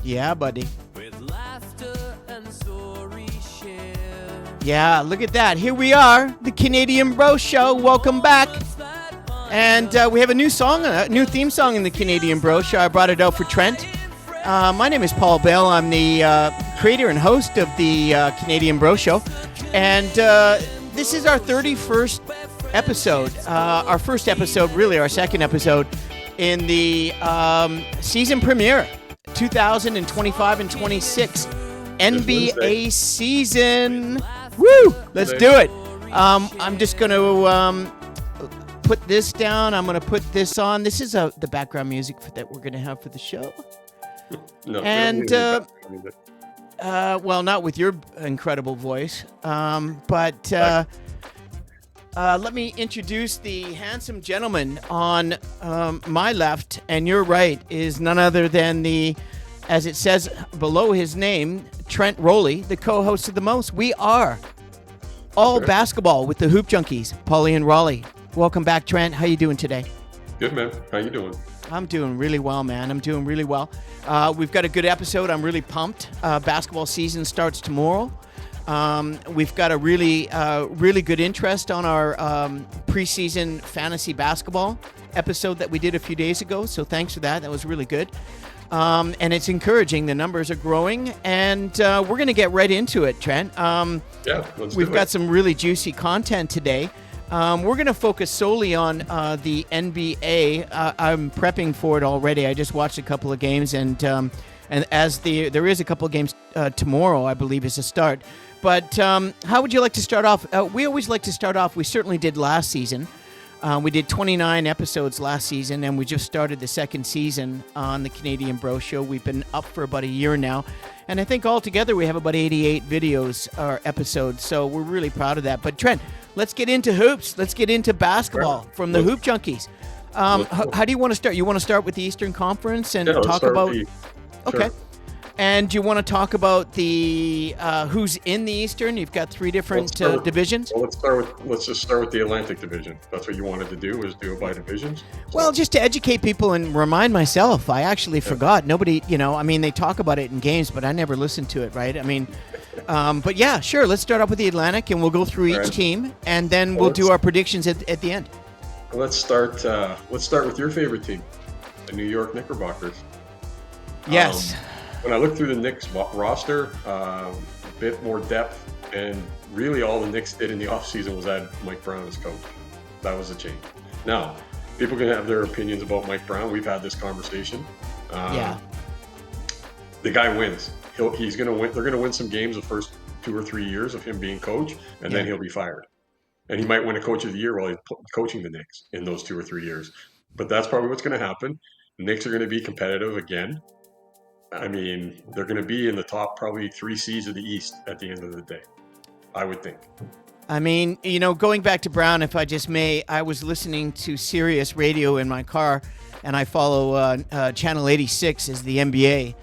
Yeah, buddy. With laughter and story share. Yeah, look at that. Here we are, the Canadian Bro Show. Welcome back. And we have a new song, a new theme song in the Canadian Bro Show. I brought it out for Trent. My name is Paul Bale. I'm the creator and host of the Canadian Bro Show. And this is our 31st episode. Our first episode, really our second episode in the season premiere, 2025 and 26 NBA season. Woo! Let's do it. I'm just going to put this down. I'm going to put this on. This is the background music that we're going to have for the show. No, and well, not with your incredible voice, but let me introduce the handsome gentleman on my left and your right is none other than the, as it says below his name, Trent Rowley, the co-host of the most. We are all basketball with the Hoopjunkies, Pauly and Rowley. Welcome back, Trent. How you doing today? Good, man. How you doing? I'm doing really well, man. I'm doing really well. We've got a good episode. I'm really pumped. Basketball season starts tomorrow. We've got a really good interest on our preseason fantasy basketball episode that we did a few days ago. So thanks for that. That was really good. And it's encouraging. The numbers are growing. And we're going to get right into it, Trent. We've got some really juicy content today. We're going to focus solely on the NBA. I'm prepping for it already. I just watched a couple of games, and as there is a couple of games tomorrow, I believe, is a start. But how would you like to start off? We always like to start off. We certainly did last season. We did 29 episodes last season, and we just started the second season on the Canadian Bro Show. We've been up for about a year now, and I think altogether we have about 88 videos or episodes, so we're really proud of that. But Trent, let's get into hoops. Let's get into basketball from the Hoopjunkies. How do you want to start? You want to start with the Eastern Conference and talk about... Okay. And you want to talk about the who's in the Eastern? You've got three different divisions. Well, let's just start with the Atlantic Division. That's what you wanted to do, is do it by divisions. Well, just to educate people and remind myself, I actually forgot. Nobody, they talk about it in games, but I never listened to it, right? I mean, but yeah, sure. Let's start off with the Atlantic, and we'll go through each team, and then we'll do our predictions at the end. Let's start with your favorite team, the New York Knickerbockers. Yes. When I looked through the Knicks roster, a bit more depth, and really all the Knicks did in the offseason was add Mike Brown as coach. That was a change. Now, people can have their opinions about Mike Brown. We've had this conversation. The guy wins. He's going to win. They're going to win some games the first 2 or 3 years of him being coach, and then he'll be fired. And he might win a coach of the year while he's coaching the Knicks in those 2 or 3 years. But that's probably what's going to happen. The Knicks are going to be competitive again. I mean, they're going to be in the top probably 3 seeds of the East at the end of the day, I would think. I mean, going back to Brown, if I just may, I was listening to Sirius Radio in my car, and I follow Channel 86 as the NBA.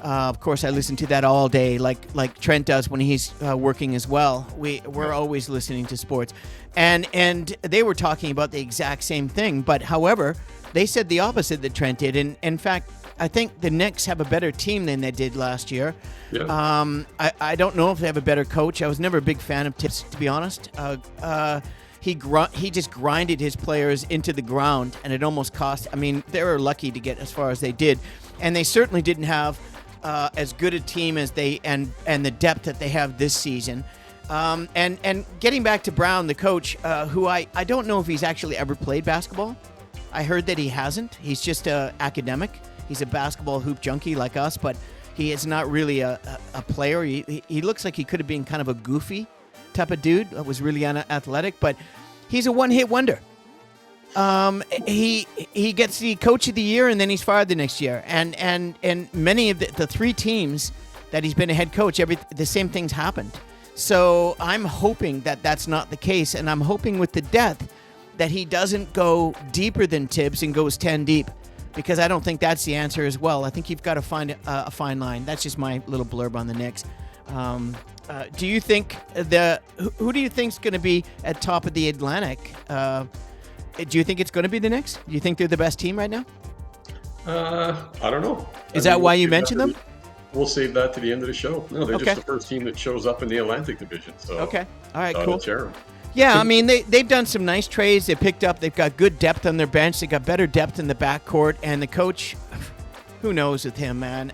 Of course, I listen to that all day, like Trent does when he's working as well. We're always listening to sports. And they were talking about the exact same thing. But, however, they said the opposite that Trent did. And, in fact, I think the Knicks have a better team than they did last year. Yeah. I don't know if they have a better coach. I was never a big fan of Tips, to be honest. He just grinded his players into the ground, and it almost cost. I mean, they were lucky to get as far as they did, and they certainly didn't have as good a team as they and the depth that they have this season. And getting back to Brown, the coach, who I don't know if he's actually ever played basketball. I heard that he hasn't. He's just an academic. He's a basketball hoop junkie like us, but he is not really a player. He looks like he could have been kind of a goofy type of dude that was really athletic, but he's a one-hit wonder. He gets the coach of the year, and then he's fired the next year. And many of the 3 teams that he's been a head coach, the same things happened. So I'm hoping that that's not the case, and I'm hoping with the depth that he doesn't go deeper than Tibbs and goes 10 deep. Because I don't think that's the answer as well. I think you've got to find a fine line. That's just my little blurb on the Knicks. Do you think who do you think's going to be at top of the Atlantic? Do you think it's going to be the Knicks? Do you think they're the best team right now? I don't know. Is that why you mentioned them? we'll save that to the end of the show. No, they're Okay. just the first team that shows up in the Atlantic Division. So Okay. All right. thought Cool. I'd share 'em. Yeah, I mean they've done some nice trades. They picked up. They've got good depth on their bench. They got better depth in the backcourt, and the coach, who knows with him, man.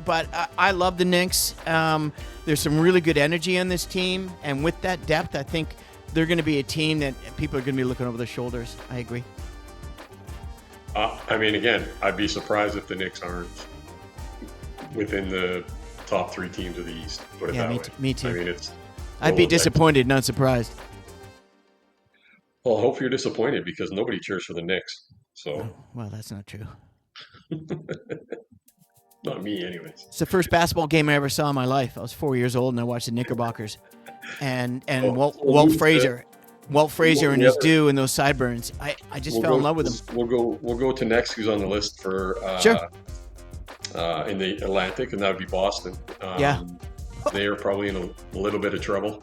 But I love the Knicks. There's some really good energy on this team, and with that depth, I think they're going to be a team that people are going to be looking over their shoulders. I agree. I mean, again, I'd be surprised if the Knicks aren't within the top 3 teams of the East. Put it Yeah, that me way. t- me too. I mean, it's. I'd be disappointed, not surprised. Well, I hope you're disappointed because nobody cheers for the Knicks. So, Well, that's not true. not me, anyways. It's the first basketball game I ever saw in my life. I was 4 years old, and I watched the Knickerbockers, and Walt Frazier. Walt Frazier and his do and those sideburns. I just fell in love with him. We'll go to next. Who's on the list for Sure. In the Atlantic, and that would be Boston. Yeah. They are probably in a little bit of trouble.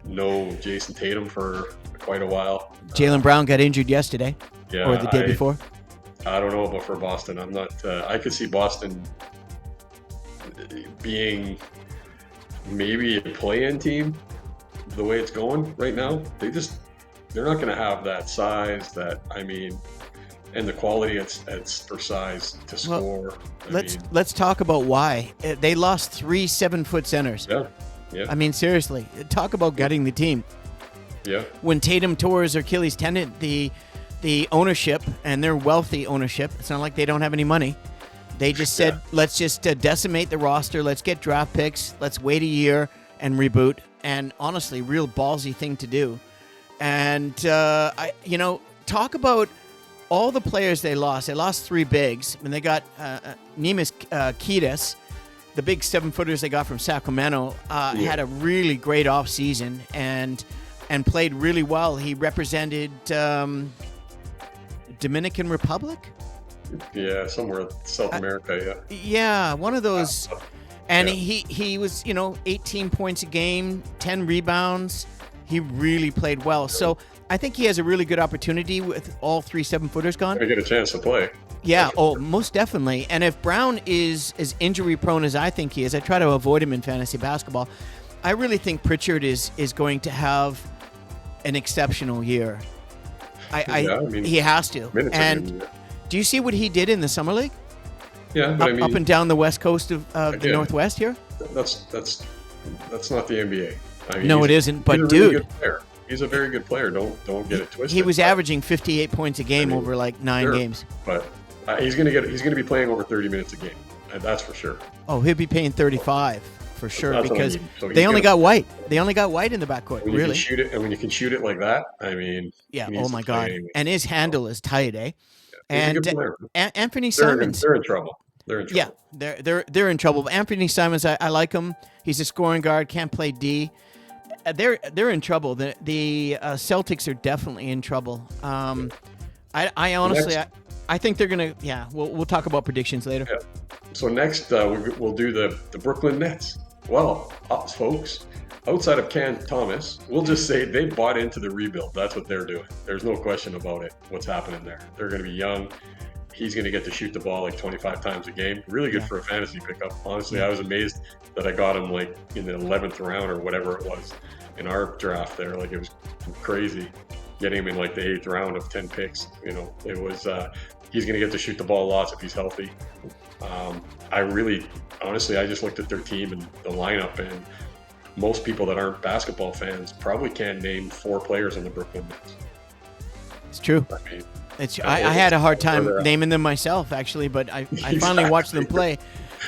No Jason Tatum for quite a while. Jaylen Brown got injured yesterday, Yeah, or the day before. I don't know about for Boston. I'm not. I could see Boston being maybe a play-in team. The way it's going right now, they're not going to have that size. And the quality it's for size to score. Let's talk about why they lost 3 7-foot centers. Yeah. I mean, seriously, talk about gutting the team. Yeah. When Tatum tore his Achilles tendon, the ownership, and their wealthy ownership, it's not like they don't have any money. They just said, let's just decimate the roster. Let's get draft picks. Let's wait a year and reboot. And honestly, real ballsy thing to do. And talk about all the players they lost. They lost 3 bigs, and they got Neemias Quedas, the big 7-footers they got from Sacramento, had a really great offseason and played really well. He represented Dominican Republic? Yeah, somewhere South America, yeah. Yeah, one of those. And he was, 18 points a game, 10 rebounds. He really played well. So I think he has a really good opportunity with all 3 7-footers gone. Gonna get a chance to play. Yeah, most definitely. And if Brown is as injury prone as I think he is, I try to avoid him in fantasy basketball. I really think Pritchard is going to have an exceptional year. He has to. And do you see what he did in the summer league? Yeah, but up and down the west coast of the Northwest here? That's not the NBA. No, it isn't. But he's a really good player. He's a very good player. Don't get it twisted. He was averaging 58 points a game over like 9 games. But he's gonna be playing over 30 minutes a game. That's for sure. Oh, he'll be paying 35 for sure. That's because so they only got White. They only got White in the backcourt. When you really. can shoot it, and when you can shoot it like that, yeah. Oh my God. And his handle is tight, eh? Yeah. And Anthony Simons. They're in trouble. Yeah, they're in trouble. Anthony Simons, I like him. He's a scoring guard, can't play D. They're in trouble. The Celtics are definitely in trouble. I honestly, I think they're gonna. Yeah, we'll talk about predictions later. Yeah. So next we'll do the Brooklyn Nets. Well, folks, outside of Cam Thomas, we'll just say they bought into the rebuild. That's what they're doing. There's no question about it. What's happening there? They're going to be young. He's going to get to shoot the ball like 25 times a game. Really good for a fantasy pickup. Honestly, I was amazed that I got him like in the 11th round or whatever it was in our draft there. Like it was crazy getting him in like the 8th round of 10 picks. It was he's going to get to shoot the ball lots if he's healthy. I just looked at their team and the lineup, and most people that aren't basketball fans probably can't name 4 players on the Brooklyn Nets. It's true. I had a hard time naming them myself, actually, but I finally watched them play.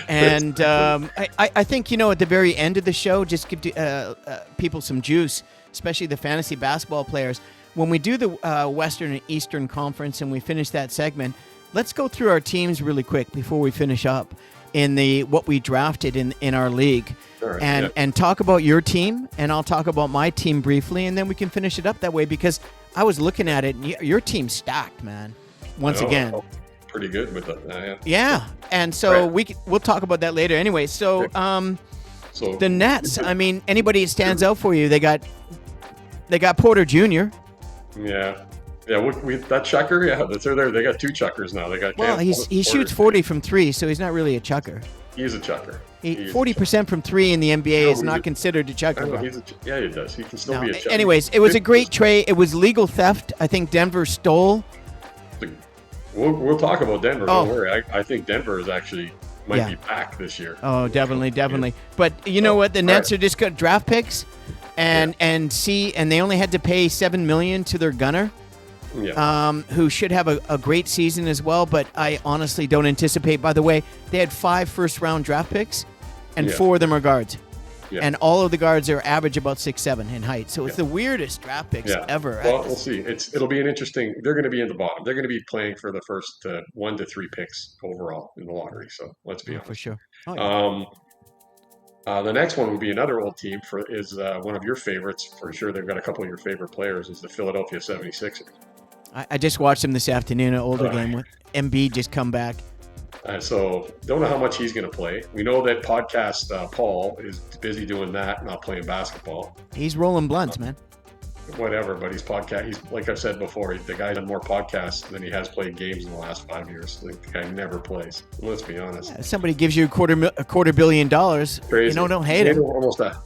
And I think, at the very end of the show, just give people some juice, especially the fantasy basketball players. When we do the Western and Eastern Conference and we finish that segment, let's go through our teams really quick before we finish up in what we drafted in our league. Right, and talk about your team, and I'll talk about my team briefly, and then we can finish it up that way, because I was looking at it, and your team's stacked, man. Once again, pretty good with that. Yeah, and so we'll talk about that later. Anyway, so the Nets. I mean, anybody that stands out for you? They got Porter Jr. Yeah, Yeah, that chucker, yeah, they're there. They got two chuckers now. They got Well, he shoots 40 from three, so he's not really a chucker. He's a chucker. 40% from three in the NBA is not considered a chucker. Know, yeah, he does. He can still be a chucker. Anyways, it was a great trade. It was legal theft. I think Denver stole. We'll talk about Denver. Don't worry. I think Denver is actually might be back this year. Oh, definitely. But you know what? The Nets are just got draft picks, and they only had to pay $7 million to their gunner. Yeah. Who should have a great season as well, but I honestly don't anticipate. By the way, they had 5 first-round draft picks, and 4 of them are guards. Yeah. And all of the guards are average about 6'7" in height. So it's the weirdest draft picks ever. Well, we'll see. It'll be an interesting. They're going to be in the bottom. They're going to be playing for the first 1 to 3 picks overall in the lottery. So let's be honest. For sure. Oh, yeah. The next one would be another old team is one of your favorites for sure. They've got a couple of your favorite players. Is the Philadelphia 76ers. I just watched them this afternoon, an older game with Embiid just come back. So don't know how much he's going to play. We know that podcast Paul is busy doing that, not playing basketball. He's rolling blunts, man. Whatever, but he's like I've said before, the guy's done more podcasts than he has played games in the last 5 years. The guy never plays. Let's be honest. Yeah, somebody gives you a quarter $1 billion. Crazy. Don't hate him.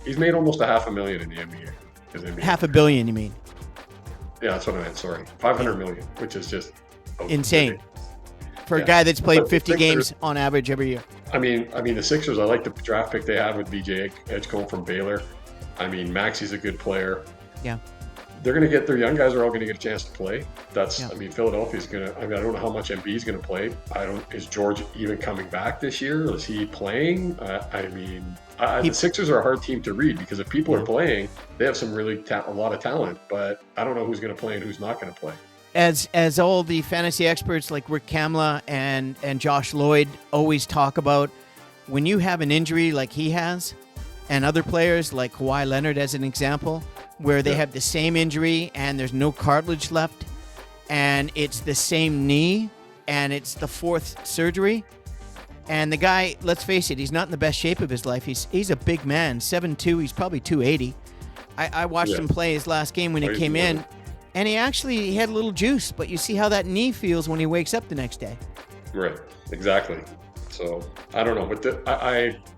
He's made almost $500,000 in the NBA. $500 million, you mean? Yeah, that's what I meant. Sorry, $500 million, which is just insane for a guy that's played 50 games on average every year. I mean, the Sixers. I like the draft pick they have with BJ Edgecombe from Baylor. I mean, Maxi's a good player. Yeah, they're going to get their young guys are all going to get a chance to play. I mean, Philadelphia's going to. I mean, I don't know how much Embiid's going to play. Is George even coming back this year? Is he playing? The Sixers are a hard team to read because if people are playing, they have some really a lot of talent. But I don't know who's going to play and who's not going to play. As all the fantasy experts like Rick Kamla and Josh Lloyd always talk about, when you have an injury like he has, and other players like Kawhi Leonard as an example, where they have the same injury and there's no cartilage left, and it's the same knee, and it's the 4th surgery. And the guy, let's face it, he's not in the best shape of his life. He's a big man, 7'2", he's probably 280. I watched him play his last game when he came in, and he had a little juice, but you see how that knee feels when he wakes up the next day. Right, exactly. So, I don't know. But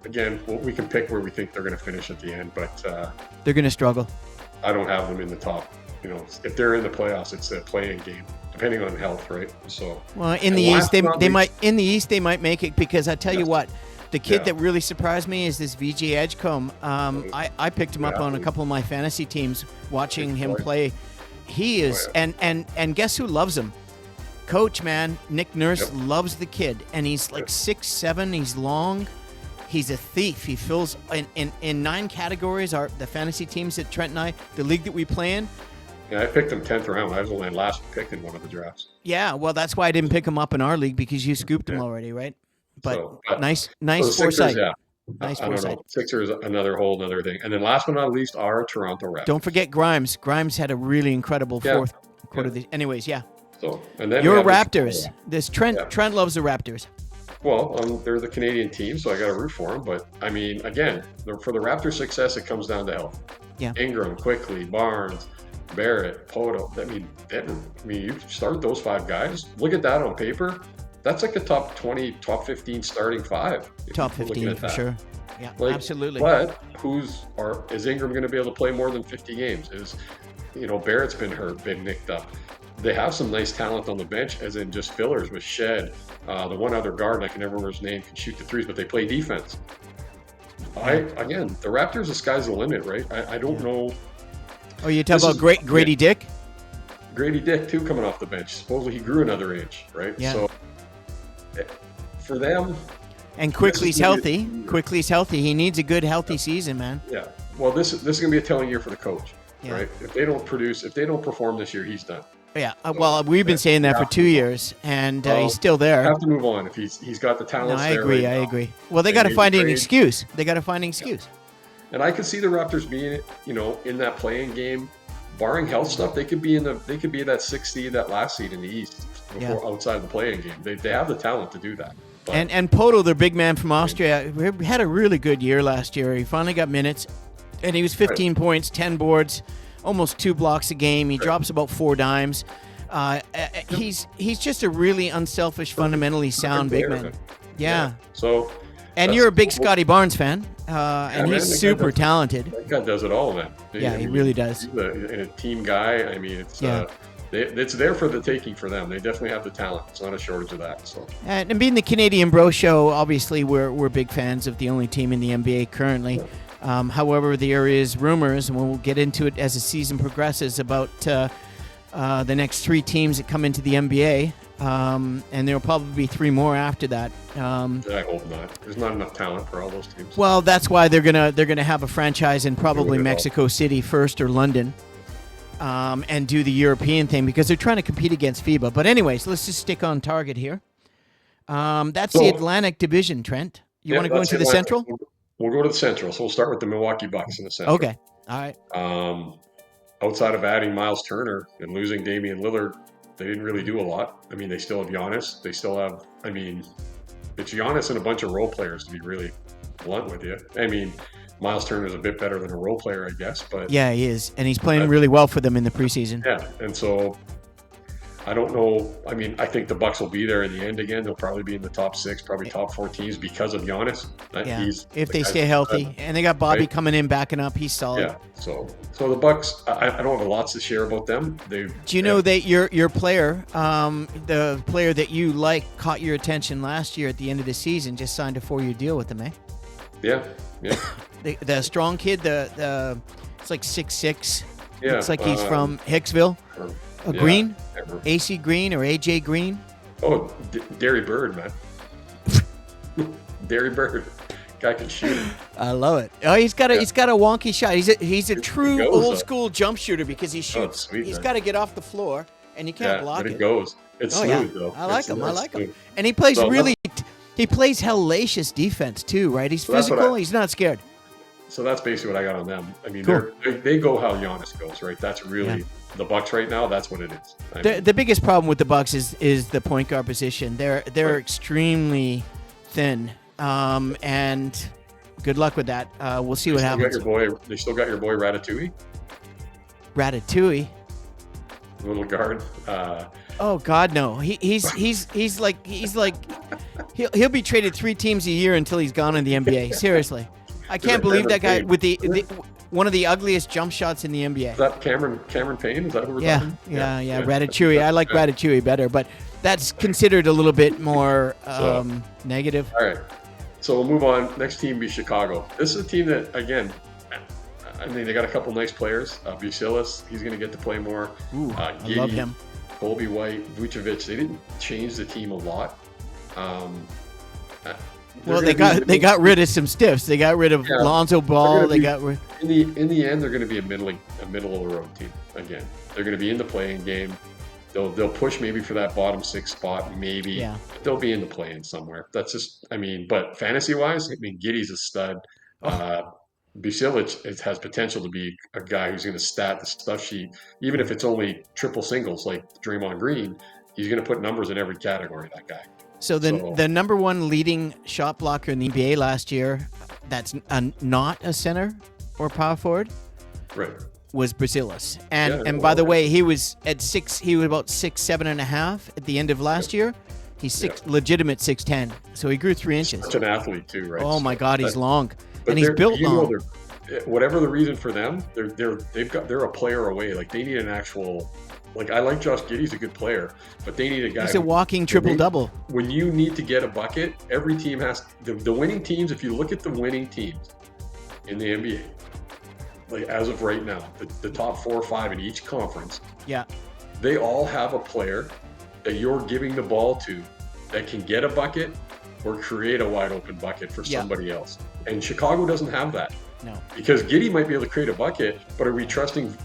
again, we can pick where we think they're going to finish at the end, but they're going to struggle. I don't have them in the top. If they're in the playoffs, it's a play-in game, depending on health, right? So, well, in the East, they might make it, because I tell you what, the kid that really surprised me is this VJ Edgecombe. I picked him up on a couple of my fantasy teams, watching him play. He is, and guess who loves him? Coach, man. Nick Nurse loves the kid, and he's like 6'7". He's long. He's a thief. He fills in 9 categories. The fantasy teams that Trent and I, the league that we play in. Yeah, I picked him 10th round. I was only last pick in one of the drafts. Yeah, well, that's why I didn't pick him up in our league, because you scooped him already, right? But nice foresight. Nice foresight. Sixers, another thing. And then last but not least, our Toronto Raptors. Don't forget Grimes. Grimes had a really incredible fourth quarter. Anyways, So, and then your Raptors. Trent loves the Raptors. Well, they're the Canadian team, so I got to root for them. But I mean, again, for the Raptors' success, it comes down to health. Yeah. Ingram, Quickly, Barnes, Barrett, Poto. I mean, you start those 5 guys. Look at that on paper. That's like a top 20, top 15 starting 5. Top 15 for sure. Yeah, absolutely. But is Ingram going to be able to play more than 50 games? Barrett's been hurt, been nicked up. They have some nice talent on the bench, as in just fillers with Shed. The one other guard, I can never remember his name, can shoot the threes, but they play defense. Again, the Raptors, the sky's the limit, right? I don't know. Oh, you talk about Grady Dick? Grady Dick, too, coming off the bench. Supposedly he grew another inch, right? Yeah. So for them. And Quickly's healthy. Quickly's healthy. He needs a good, healthy season, man. Yeah. Well, this is going to be a telling year for the coach, right? If they don't perform this year, he's done. Yeah, well, we've been saying that for 2 years, and he's still there. Have to move on if he's got the talent. No, I agree. Well, they got to find an excuse. And I could see the Raptors being, in that playing game, barring health stuff. They could be that 6th seed, that last seed in the East, outside of the playing game. They have the talent to do that. But, and Poto, their big man from Austria, had a really good year last year. He finally got minutes, and he was 15 points, 10 boards. Almost 2 blocks a game. He drops about 4 dimes. He's just a really unselfish, fundamentally sound big man. Yeah. So. And you're a big Scotty Barnes fan, and man, he's super talented. That guy does it all, man. Yeah, he really does. He's a team guy. I mean, it's there for the taking for them. They definitely have the talent. It's not a shortage of that. So. And being the Canadian Bro Show, obviously we're big fans of the only team in the NBA currently. However, there is rumors, and we'll get into it as the season progresses, about the next 3 teams that come into the NBA. And there will probably be 3 more after that. I hope not. There's not enough talent for all those teams. Well, that's why they're gonna have a franchise in probably Mexico City first or London, and do the European thing because they're trying to compete against FIBA. But anyways, let's just stick on target here. That's the Atlantic Division, Trent. You want to go into the Central? We'll go to the Central. So we'll start with the Milwaukee Bucks in the Central. Okay. All right. Outside of adding Miles Turner and losing Damian Lillard, they didn't really do a lot. I mean, they still have Giannis. They still have, I mean, it's Giannis and a bunch of role players, to be really blunt with you. I mean, Miles Turner is a bit better than a role player, I guess. But yeah, he is. And he's playing really well for them in the preseason. Yeah. And so I don't know. I mean, I think the Bucks will be there in the end again. They'll probably be in the top 6, probably top 4 teams because of Giannis. Yeah, if they stay healthy. And they got Bobby coming in, backing up. He's solid. Yeah, so the Bucks, I don't have lots to share about them. Do you know that your player, the player that you like, caught your attention last year at the end of the season, just signed a 4-year deal with them, eh? Yeah. the strong kid, it's like 6'6". Yeah. Looks like he's from Hicksville. Green? AC Green or AJ Green? Oh, Derry Bird, man. Derry Bird. Guy can shoot. I love it. Oh, he's got a wonky shot. He's a true old school jump shooter because he shoots. He's got to get off the floor and you can't block but it. It goes. It's smooth though. I like him. And he plays he plays hellacious defense too, right? He's physical. He's not scared. So that's basically what I got on them. I mean, they go how Giannis goes, right? That's really the Bucks right now. That's what it is. The biggest problem with the Bucks is the point guard position. They're extremely thin, and good luck with that. We'll see what happens. They still got your boy Ratatouille. Ratatouille. Little guard. Oh God, no! He's like he'll be traded 3 teams a year until he's gone in the NBA. Seriously. I can't believe that guy with the one of the ugliest jump shots in the NBA. Is that Cameron Payne? Is that who we're talking? Yeah. Ratatouille. I like Ratatouille better, but that's considered a little bit more negative. All right. So we'll move on. Next team be Chicago. This is a team that, again, I mean, they got a couple nice players. Busilis, he's going to get to play more. I love him. Colby White, Vucevic. They didn't change the team a lot. Well, they got rid of some stiffs. They got rid of Lonzo Ball. They got rid. In the end, they're going to be a middle of the road team again. They're going to be in the playing game. They'll push maybe for that bottom 6 spot, maybe. Yeah. They'll be in the play-in somewhere. That's just, I mean, but fantasy-wise, I mean, Giddey's a stud. Busilis has potential to be a guy who's going to stat the stuff sheet, even if it's only triple singles like Draymond Green. He's going to put numbers in every category. That guy. So the number 1 leading shot blocker in the NBA last year, that's not a center or power forward, right? Was Busilis. And by the way, he was at 6. He was about 6'7.5" at the end of last year. He's legitimate 6'10", so he grew 3 inches. Such an athlete too, right? Oh my God, he's long, and he's built long. Whatever the reason for them, they're a player away. Like they need an actual. Like, I like Josh Giddey's a good player, but they need a guy. He's a walking triple-double. When you need to get a bucket, every team has the winning teams. If you look at the winning teams in the NBA, like as of right now, the top 4 or 5 in each conference, they all have a player that you're giving the ball to that can get a bucket or create a wide open bucket for somebody else. And Chicago doesn't have that. No. Because Giddey might be able to create a bucket, but are we trusting,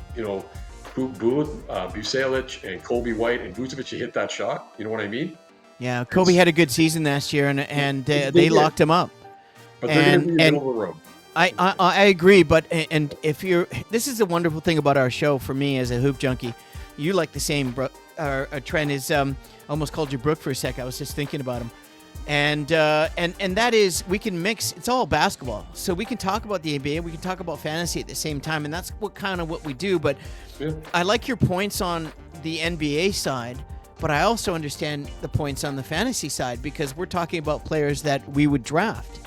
Busilis and Colby White and Vucevic to hit that shot? You know what I mean? Yeah, Kobe had a good season last year, and they locked him up. But they're going to be middle of the road. I agree, but this is the wonderful thing about our show for me as a hoop junkie. You like the same, a trend is almost called you Brooke for a sec. I was just thinking about him. And that is, we can mix. It's all basketball, so we can talk about the NBA, we can talk about fantasy at the same time, and that's what we do. But I like your points on the NBA side, but I also understand the points on the fantasy side, because we're talking about players that we would draft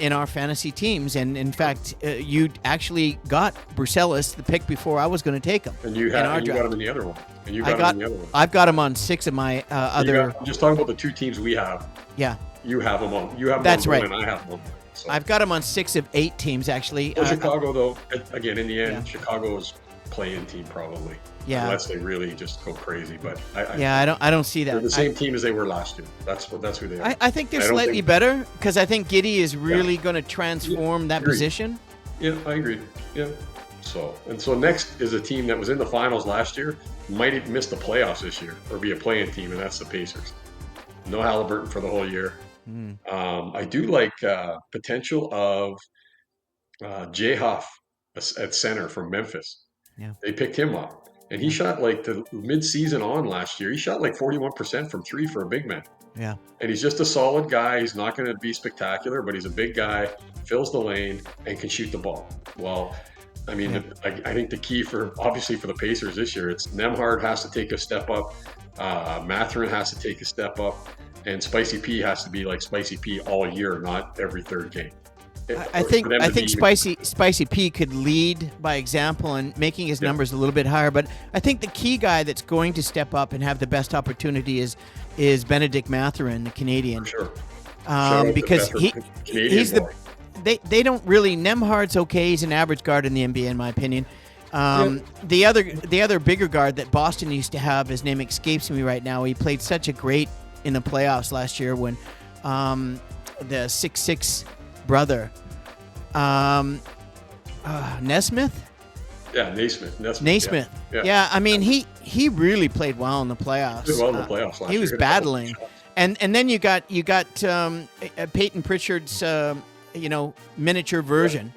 in our fantasy teams. And in fact, you actually got Brucelis the pick before I was going to take him. And you got him in the other one. And you got him in the other one. I've got him on 6 of my other. I'm just talking about the 2 teams we have. Yeah. You have them on. You have them That's on right. one, and I have them on. So. I've got him on 6 of 8 teams, actually. Well, Chicago, though, again, in the end, Chicago's play-in team probably. Yeah. Unless they really just go crazy, but I don't see that. They're the same team as they were last year. That's who they are. I think they're slightly better, because I think Giddey is really going to transform that position. Yeah, I agree. Yeah. So next is a team that was in the finals last year, might even miss the playoffs this year, or be a play-in team, and that's the Pacers. No Halliburton for the whole year. I do like potential of Jay Huff at center from Memphis. Yeah. They picked him up, and he shot like the mid-season on last year. He shot like 41% from 3 for a big man. Yeah. And he's just a solid guy. He's not going to be spectacular, but he's a big guy, fills the lane, and can shoot the ball. Well, I mean, I think the key obviously for the Pacers this year, it's Nembhard has to take a step up, Mathurin has to take a step up, and Spicy P has to be like Spicy P all year, not every third game. I think Spicy P could lead by example and making his numbers a little bit higher. But I think the key guy that's going to step up and have the best opportunity is Benedict Mathurin, the Canadian. For sure. Because he's the. They don't really. Nembhard's okay. He's an average guard in the NBA, in my opinion. The other bigger guard that Boston used to have, his name escapes me right now. He played such a great in the playoffs last year when the 6'6" brother Nesmith. Yeah, Naismith. Naismith. Yeah, I mean he really played well in the playoffs. He did well in the playoffs last He was year. battling, and then you got Peyton Pritchard's miniature version.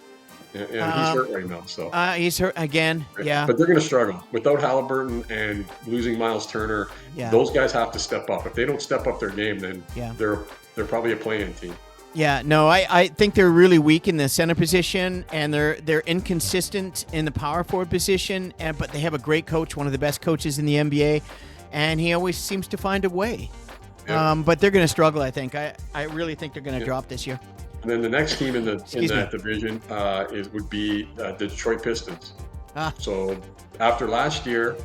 Yeah, he's hurt right now. So he's hurt again. Yeah, but they're going to struggle without Halliburton and losing Miles Turner. Yeah. Those guys have to step up. If they don't step up their game, then they're probably a play-in team. Yeah, no, I think they're really weak in the center position, and they're inconsistent in the power forward position. But they have a great coach, one of the best coaches in the NBA, and he always seems to find a way. Yeah. But they're going to struggle. I think. I really think they're going to drop this year. And then the next team in that division would be the Detroit Pistons. So after last year,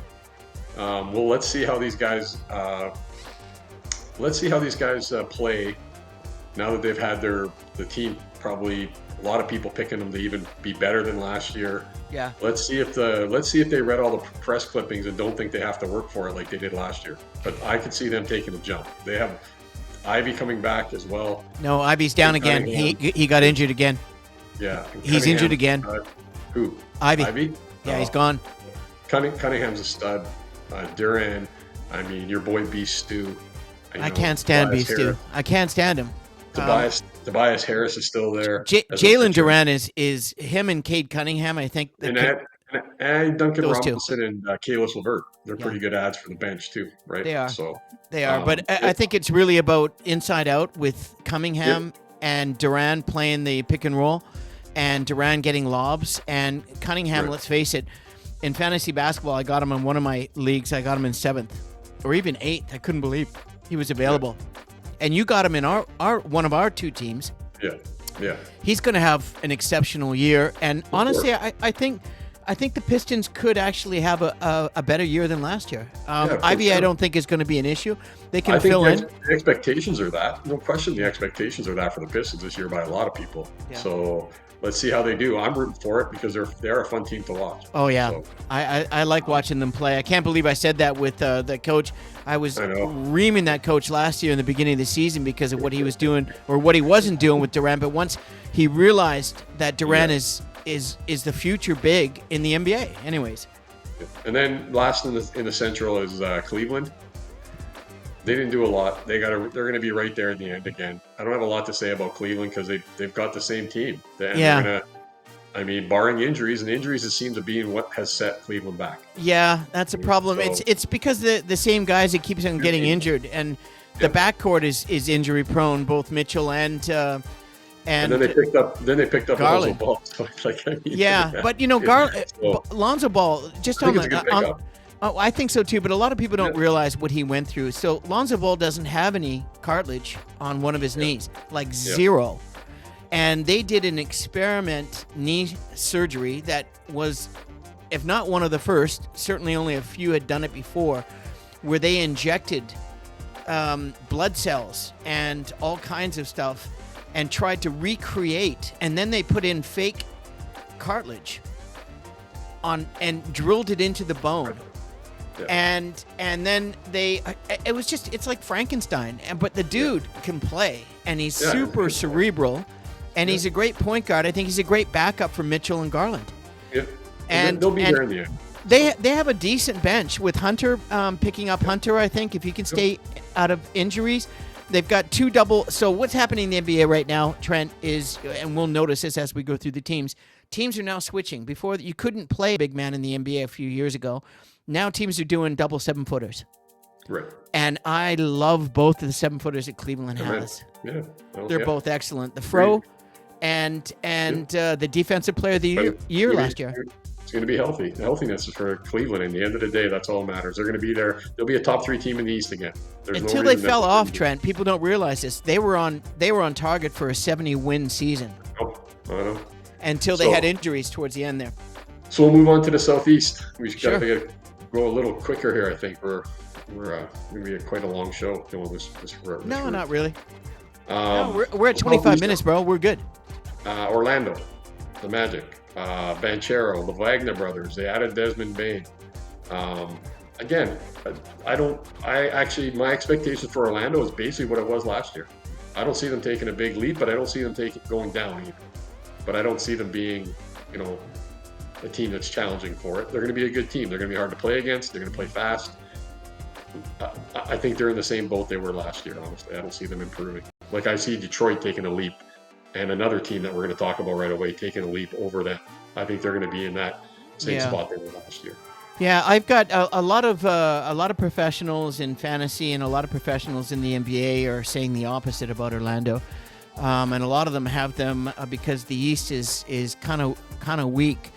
let's see how these guys play. Now that they've had the team, probably a lot of people picking them to even be better than last year. Yeah. Let's see if they read all the press clippings and don't think they have to work for it like they did last year. But I could see them taking a jump. They have Ivy coming back as well. No, Ivy's down again. He got injured again. Yeah. He's injured again. Who? Ivy? Yeah, he's gone. Cunningham's a stud. Duran, I mean, your boy Beast Stew. I can't stand Beast Stew. I can't stand him. Tobias Harris is still there. Jalen Duran is him and Cade Cunningham, I think. And Duncan Robinson and Kalis LeVert. They're pretty good ads for the bench too, right? They are. So they are. But I think it's really about inside out with Cunningham and Duran playing the pick and roll, and Duran getting lobs, and Cunningham. Let's face it, in fantasy basketball, I got him in one of my leagues. I got him in 7th or even 8th. I couldn't believe he was available. And you got him in our one of our 2 teams. Yeah. He's going to have an exceptional year, and honestly, I think the Pistons could actually have a better year than last year. Ivy, sure. I don't think is going to be an issue. They can fill in. The expectations are that. No question, the expectations are that for the Pistons this year by a lot of people. Yeah. So let's see how they do. I'm rooting for it because they're a fun team to watch. Oh yeah, so, I like watching them play. I can't believe I said that with the coach. I was reaming that coach last year in the beginning of the season because of what he was doing or what he wasn't doing with Durant. But once he realized that Durant is the future big in the NBA. Anyways. And then last in the Central is Cleveland. They didn't do a lot. They're going to be right there in the end again. I don't have a lot to say about Cleveland because they've got the same team. Barring injuries, and injuries it seems to be what has set Cleveland back. Yeah, that's a problem. So, it's because the same guys that keeps on getting injured, and The backcourt is injury prone, both Mitchell and then they picked up Garland. Lonzo Ball. So it's like, I mean, Yeah, but Lonzo Ball, just I on think it's a good pickup. I think so too, but a lot of people don't realize what he went through. So Lonzo Ball doesn't have any cartilage on one of his knees, like zero. And they did an experiment knee surgery that was, if not one of the first, certainly only a few had done it before, where they injected blood cells and all kinds of stuff and tried to recreate, and then they put in fake cartilage on and drilled it into the bone. Yeah. And then it's like Frankenstein, but the dude can play, and he's super cerebral, and he's a great point guard. I think he's a great backup for Mitchell and Garland. Yeah, and they'll be there in the end. They have a decent bench with Hunter picking up Hunter. I think if he can stay out of injuries, they've got two double. So what's happening in the NBA right now, Trent, is, and we'll notice this as we go through the teams. Teams are now switching. Before, you couldn't play a big man in the NBA a few years ago. Now teams are doing double 7-footers. Right. And I love both of the 7-footers that Cleveland has. Yeah. They're both excellent. The Fro and the defensive player of the year last year. It's going to be healthy. The healthiness is for Cleveland. At the end of the day, that's all that matters. They're going to be there. They'll be a top 3 team in the East again. Until they fell off, Trent, people don't realize this. They were on target for a 70-win season. Oh, I know. Until they had injuries towards the end there. So we'll move on to the Southeast. We've got to go a little quicker here. I think we're going to be quite a long show. No, not really. We're at 25 minutes, bro. We're good. Orlando, the Magic, Banchero, the Wagner brothers. They added Desmond Bane. Again, my expectations for Orlando is basically what it was last year. I don't see them taking a big leap, but I don't see them going down either. But I don't see them being, a team that's challenging for it. They're going to be a good team. They're going to be hard to play against. They're going to play fast. I think they're in the same boat they were last year, honestly. I don't see them improving. Like, I see Detroit taking a leap, and another team that we're going to talk about right away taking a leap over them. I think they're going to be in that same spot they were last year. Yeah, I've got a lot of professionals in fantasy and a lot of professionals in the NBA are saying the opposite about Orlando, and a lot of them have them because the East is kind of weak.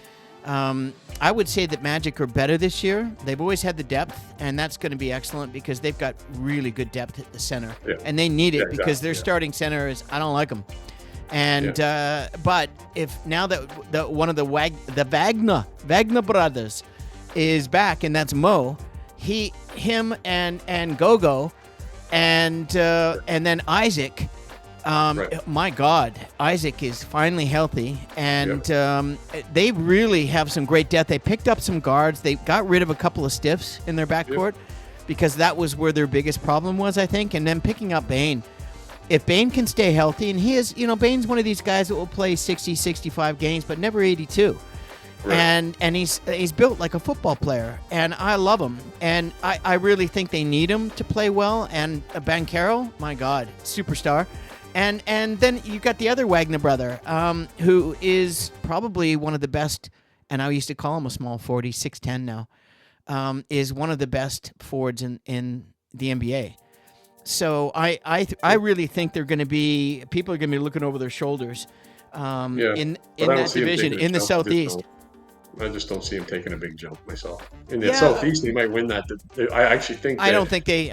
I would say that Magic are better this year. They've always had the depth, and that's going to be excellent because they've got really good depth at the center, and they need it because their starting center is, I don't like them. And but if now that one of the Wagner brothers is back, and that's Mo, him and Gogo, and then Isaac. My God, Isaac is finally healthy, and they really have some great depth. They picked up some guards. They got rid of a couple of stiffs in their backcourt because that was where their biggest problem was, I think. And then picking up Bane. If Bane can stay healthy, and he is, Bane's one of these guys that will play 60, 65 games, but never 82. Right. And he's built like a football player, and I love him. And I really think they need him to play well. And Banchero, my God, superstar. And then you got the other Wagner brother, who is probably one of the best, and I used to call him a small 40, 6'10" now, is one of the best forwards in the NBA. So I really think they're going to be, people are going to be looking over their shoulders in that division in the Southeast. I just don't see him taking a big jump myself. In the Southeast, they might win that. I actually think. I don't think they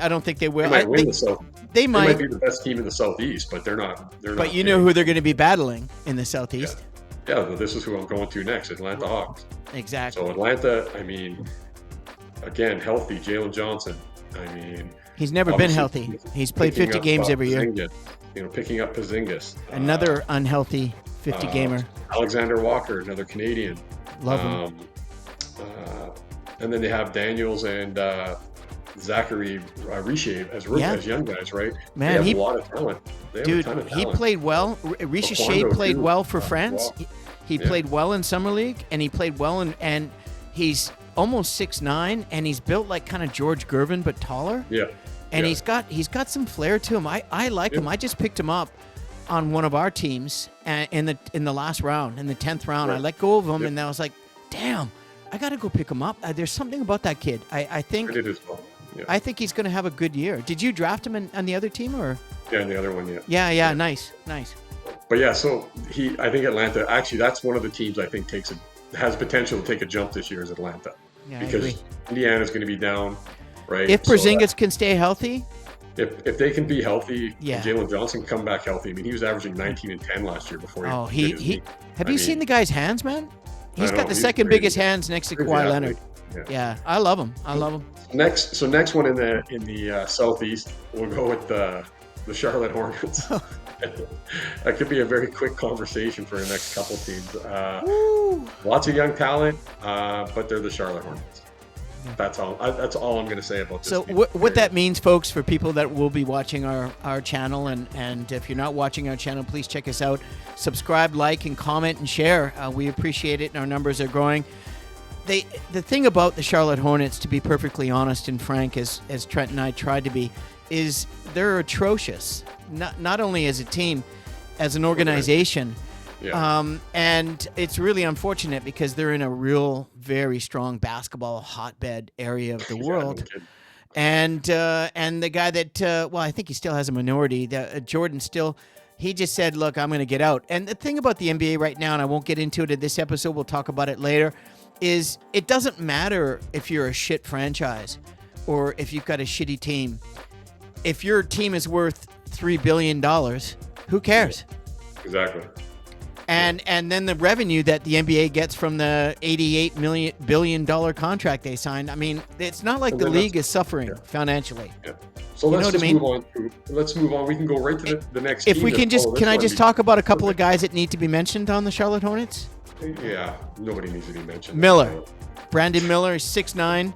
will. They might win the South. They might be the best team in the Southeast, but they're not. But you know who they're going to be battling in the Southeast? Yeah, this is who I'm going to next. Atlanta Hawks. Exactly. So Atlanta, again, healthy. Jalen Johnson. He's never been healthy. He's played 50 games every year. Picking up Porzingis. Another unhealthy 50 gamer. Alexander Walker, another Canadian. Love him. And then they have Daniels and Zachary Riche as young guys, right? Man, he have a lot of talent. Dude, he played well. Riche played well for France. Wow. He played well in Summer League, and he played well and he's almost 6'9", and he's built like kind of George Gervin but taller. Yeah. And he's got some flair to him. I like him. I just picked him up on one of our teams in the last round, in the 10th round. Right. I let go of him, and I was like, damn, I got to go pick him up. There's something about that kid. I think it is well. Yeah. I think he's going to have a good year. Did you draft him on the other team or? Yeah, and the other one, yeah. Yeah. Nice. But yeah, so I think Atlanta, actually, that's one of the teams I think has potential to take a jump this year is Atlanta. Yeah, because I agree. Indiana's going to be down, right? If Porzingis can stay healthy. If they can be healthy, Yeah. Jalen Johnson come back healthy. I mean, he was averaging 19 and 10 last year before he hit his knee. Have you seen the guy's hands, man? He's got the he's second crazy. biggest hands next to Crazy Kawhi athlete. Leonard. Yeah, I love him. Next one in the Southeast, we'll go with the Charlotte Hornets. That could be a very quick conversation for the next couple teams. Lots of young talent, but they're the Charlotte Hornets. That's all I'm going to say about this. So what that means, folks, for people that will be watching our channel, and if you're not watching our channel, please check us out. Subscribe, like, and comment, and share. We appreciate it, and our numbers are growing. The thing about the Charlotte Hornets, to be perfectly honest and frank, as Trent and I tried to be, is they're atrocious. Not only as a team, as an organization. Yeah. And it's really unfortunate because they're in a very strong basketball hotbed area of the world. No And the guy that, I think he still has a minority, Jordan still, he just said, look, I'm going to get out. And the thing about the NBA right now, and I won't get into it in this episode, we'll talk about it later, is it doesn't matter if you're a shit franchise or if you've got a shitty team. If your team is worth $3 billion, who cares? Exactly. And then the revenue that the NBA gets from the $88 billion contract they signed. I mean, it's not like the league is suffering financially. Yeah. So let's move on. Let's move on. We can go right to the next. If we can can I just talk about a couple of guys that need to be mentioned on the Charlotte Hornets? Yeah, nobody needs to be mentioned. Miller, Brandon Miller, 6'9".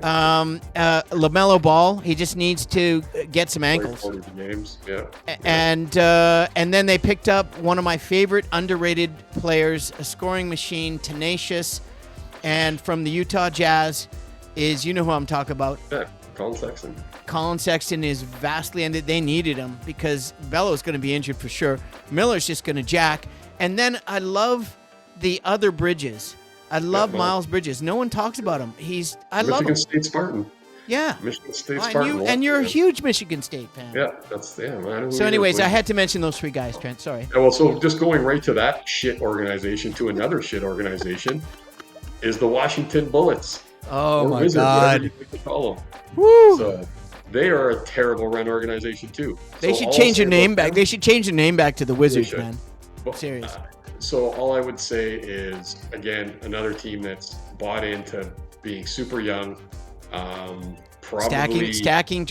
LaMelo Ball, he just needs to get some ankles. 40 games, yeah. And then they picked up one of my favorite underrated players, a scoring machine, tenacious, and from the Utah Jazz is, you know who I'm talking about. Yeah, Colin Sexton. Colin Sexton is vastly, and they needed him because Bello's going to be injured for sure. Miller's just going to jack. And then I love the other Bridges. I love Miles Bridges. No one talks about him. I love him. Michigan State Spartan. Yeah. Michigan State Spartan. And you're a huge Michigan State fan. Yeah, man. So anyways, I had to mention those three guys, Trent. Sorry. Yeah, well, so just going right to that shit organization to another shit organization is the Washington Bullets. Oh, my Wizards, God. whatever you like to call them. Woo! So they are a terrible run organization, too. They should change their name back. They should change their name back to the Wizards, man. Serious. So all I would say is, again, another team that's bought into being super young. Probably stacking.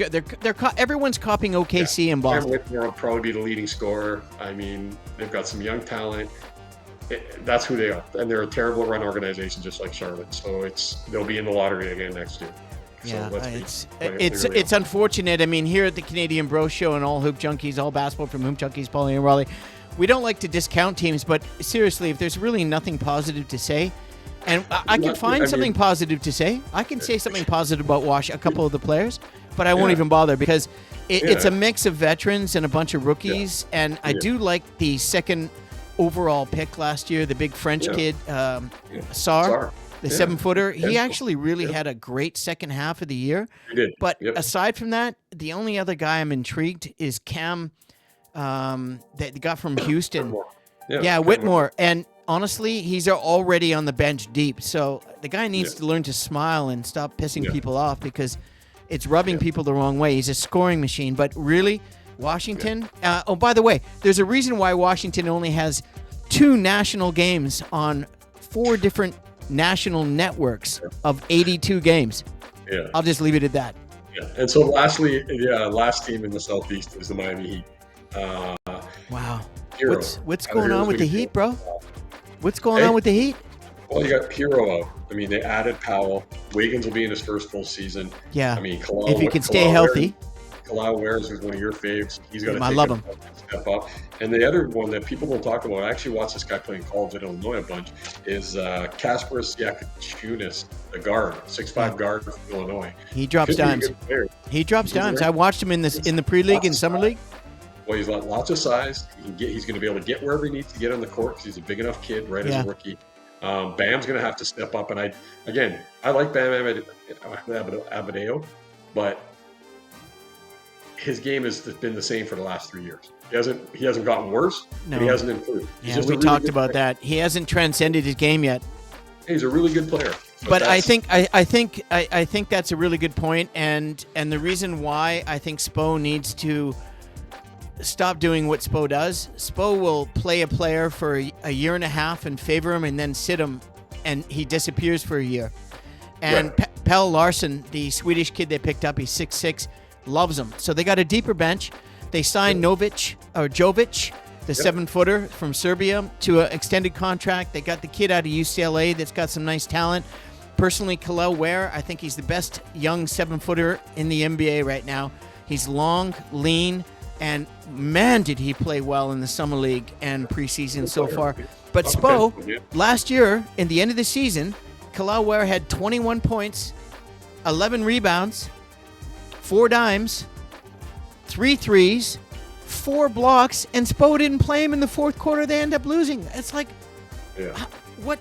Everyone's copying OKC and Boston. Cam Whitmore will probably be the leading scorer. I mean, they've got some young talent. That's who they are, and they're a terrible run organization, just like Charlotte. So they'll be in the lottery again next year. Yeah, it's unfortunate. I mean, here at the Canadian Bro Show and all Hoop Junkies, all basketball from Hoop Junkies, Pauly and Rowley, we don't like to discount teams, but seriously, if there's really nothing positive to say, and I can find something positive to say, I can say something positive about a couple of the players, but I won't even bother because it's a mix of veterans and a bunch of rookies, and I do like the second overall pick last year, the big French kid, Sarr. The 7-footer, he actually really had a great second half of the year. He did. But aside from that, the only other guy I'm intrigued is Cam, that they got from Houston. Whitmore. And honestly, he's already on the bench deep. So the guy needs to learn to smile and stop pissing people off because it's rubbing people the wrong way. He's a scoring machine. But really, Washington. By the way, there's a reason why Washington only has 2 national games on 4 different national networks of 82 games. Yeah. I'll just leave it at that. Yeah. And so lastly, last team in the Southeast is the Miami Heat. Wow. Hero. What's going on with the Heat, bro? What's going on with the Heat? Well, you got Hero out. I mean, they added Powell. Wiggins will be in his first full season. Yeah. I mean, if he can stay healthy. Kalao Wares is one of your faves. He's got to love him. Step up. And the other one that people don't talk about, I actually watched this guy play in college in Illinois a bunch, is Kasper Siakachunas, the guard, 6'5" guard from Illinois. He drops dimes. He drops dimes. I watched him in the pre-league and summer league. Well, he's got lots of size. He's going to be able to get wherever he needs to get on the court because he's a big enough kid as a rookie. Bam's going to have to step up. And I like Bam Adebayo. but his game has been the same for the last 3 years. He hasn't gotten worse, No. and he hasn't improved. Yeah, we talked about that. He hasn't transcended his game yet. He's a really good player. But I think that's a really good point, and the reason why I think Spo needs to stop doing what Spo does. Spo will play a player for a year and a half and favor him, and then sit him, and he disappears for a year. And Right. Pelle Larsson, the Swedish kid they picked up, he's 6'6", loves him. So they got a deeper bench. They signed Jovic, the 7-footer from Serbia, to an extended contract. They got the kid out of UCLA that's got some nice talent. Personally, Kalel Ware, I think he's the best young 7-footer in the NBA right now. He's long, lean, and man, did he play well in the Summer League and preseason so far. But Spo, last year, in the end of the season, Kalel Ware had 21 points, 11 rebounds, 4 dimes, 3 threes, 4 blocks, and Spo didn't play him in the fourth quarter. They end up losing. It's like, what?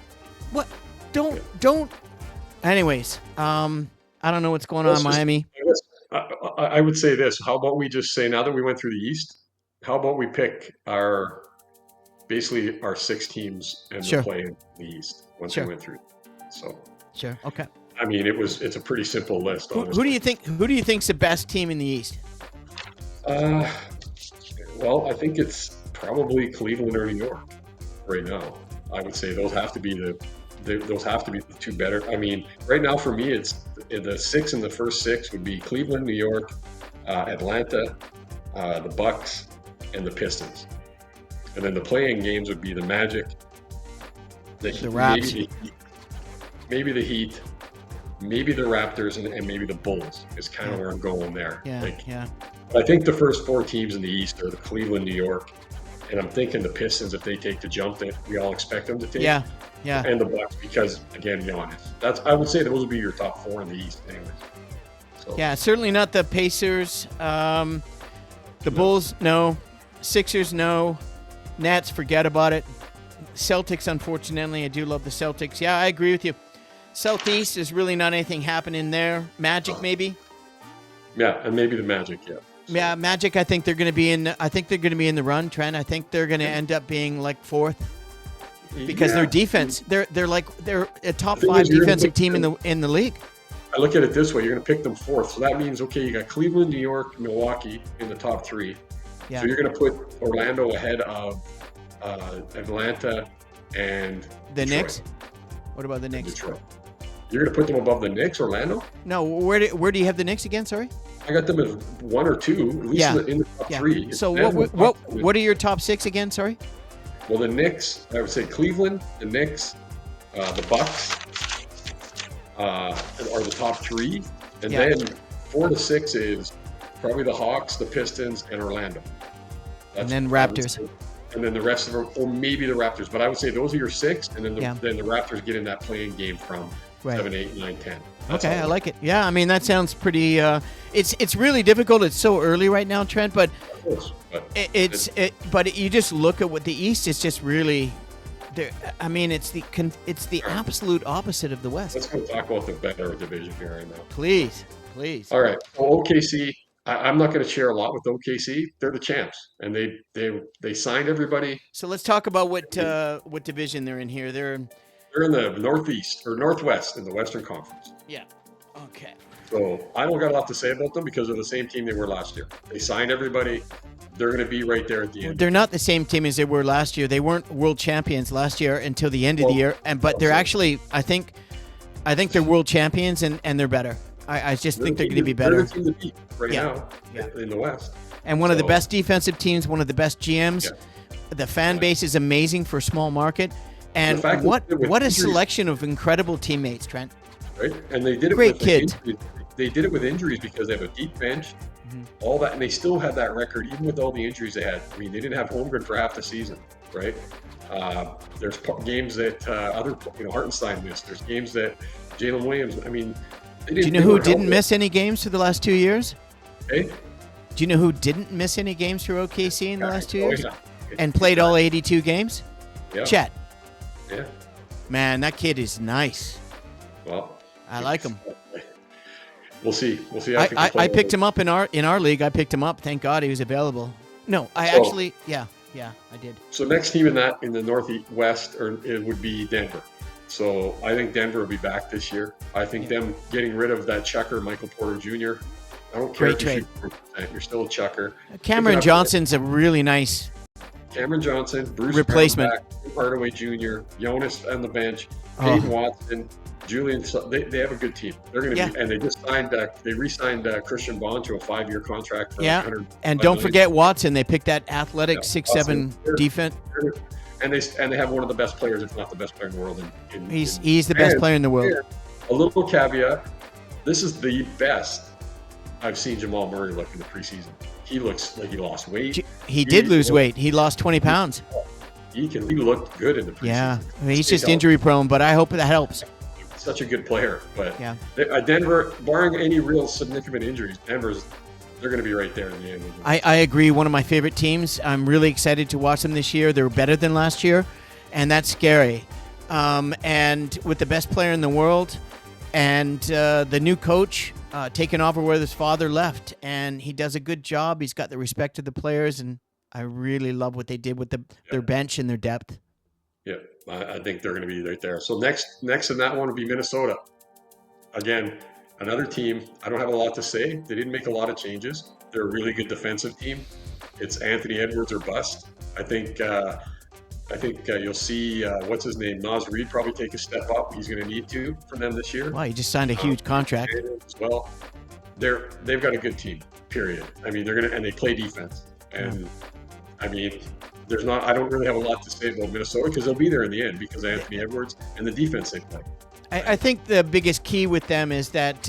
Don't. Anyways, I don't know what's going on in Miami. I would say this. How about we just say, now that we went through the East, how about we pick basically our 6 teams and Sure. play in the East once we went through. So, Sure. Okay. I mean, it's a pretty simple list. Who do you think's the best team in the East? Well, I think it's probably Cleveland or New York right now. I would say those have to be the 2 better. I mean, right now for me, it's the 6 in the first 6 would be Cleveland, New York, Atlanta, the Bucks, and the Pistons. And then the playing games would be the Magic, the Raps. maybe the Heat, maybe the Raptors, and maybe the Bulls is kind of where I'm going there. Yeah. I think the first 4 teams in the East are the Cleveland, New York, and I'm thinking the Pistons, if they take the jump that we all expect them to take. Yeah. And the Bucks, because again, Giannis. I would say those would be your top 4 in the East, anyways. So. Yeah, certainly not the Pacers. The Bulls, no. Sixers, no. Nats, forget about it. Celtics, unfortunately, I do love the Celtics. Yeah, I agree with you. Southeast, there's really not anything happening there. Magic, maybe. Yeah, and maybe the Magic. Yeah. Yeah, Magic. I think they're going to be in. I think they're going to be in the run, Trent. I think they're going to end up being like 4th because their defense. They're a top 5 defensive team in the league. I look at it this way: you're going to pick them 4th, so that means you got Cleveland, New York, Milwaukee in the top 3. Yeah. So you're going to put Orlando ahead of Atlanta and the Detroit. Knicks. What about the Knicks? Detroit. You're going to put them above the Knicks, Orlando? No. Where do you have the Knicks again? Sorry. I got them as 1 or 2, at least in the top 3. So what are your top 6 again? Sorry. Well, the Knicks, I would say Cleveland, the Knicks, the Bucks are the top 3, and then 4 to 6 is probably the Hawks, the Pistons, and Orlando. And then Raptors. And then the rest of them, or maybe the Raptors. But I would say those are your 6, and then the Raptors get in that playing game from 7, 8, 9, 10. That's okay, I like it. Yeah, I mean, that sounds pretty it's really difficult. It's so early right now, Trent, but but you just look at what the East is just really I mean, it's the absolute opposite of the West. Let's go talk about the better division here right now. Please. All right. Well, OKC, I'm not going to share a lot with OKC. They're the champs, and they signed everybody. So let's talk about what division they're in here. They're in the Northeast or Northwest in the Western Conference. Yeah. Okay. So I don't got a lot to say about them because they're the same team they were last year. They signed everybody. They're going to be right there at the end. They're not the same team as they were last year. They weren't world champions last year until the end of the year, but they're actually I think they're world champions and they're better. I just think they're going to be better. They're the team to beat right now in the West. And one of the best defensive teams, one of the best GMs. Yeah. The fan base is amazing for a small market. And what a selection of incredible teammates, Trent. Right? And they did it Great kid. They did it with injuries because they have a deep bench, all that, and they still had that record even with all the injuries they had. I mean, they didn't have Holmgren for half the season, right? There's games that Hartenstein missed. There's games that Jalen Williams. I mean, do you know who didn't miss any games for the last 2 years? Hey? Do you know who didn't miss any games for OKC in the last 2 years? Yeah. And played all 82 games? Yeah. Chet. Yeah. Man, that kid is nice. Well, I like him. We'll see. We'll see. How I picked him up in our league. I picked him up. Thank God he was available. No, I did. So next team in the Northwest, it would be Denver. So I think Denver will be back this year. I think them getting rid of that chucker, Michael Porter Jr. I don't care Great if you trade. shoot 4%, you're still a chucker. Cameron Johnson's a really nice Cameron Johnson, Bruce replacement. Brownback, Hardaway Jr., Jonas on the bench, Peyton Watson, Julian. They have a good team. They're going to be, and they just signed. They re-signed Christian Bond to a 5-year contract. For and don't forget Watson. They picked that athletic 6'7" defense. And they have one of the best players, if not the best player in the world. He's the best player in the world. A little caveat: this is the best I've seen Jamal Murray look in the preseason. He looks like he lost weight. He did lose weight. He lost 20 pounds. He looked good in the preseason. Yeah, I mean, he's just injury prone, but I hope that helps. Such a good player, but Denver, barring any real significant injuries, they're going to be right there in the end. I agree. One of my favorite teams. I'm really excited to watch them this year. They're better than last year, and that's scary. And with the best player in the world, and the new coach taking over where his father left, and he does a good job. He's got the respect of the players, and I really love what they did with their bench and their depth. Yeah, I think they're going to be right there. So next in that one would be Minnesota. Again, another team. I don't have a lot to say. They didn't make a lot of changes. They're a really good defensive team. It's Anthony Edwards or bust. I think you'll see what's his name, Naz Reid, probably take a step up. He's going to need to for them this year. Wow, he just signed a huge contract as well. They've got a good team. Period. I mean, and they play defense. And I mean, I don't really have a lot to say about Minnesota because they'll be there in the end because of Anthony Edwards and the defense they play. I think the biggest key with them is that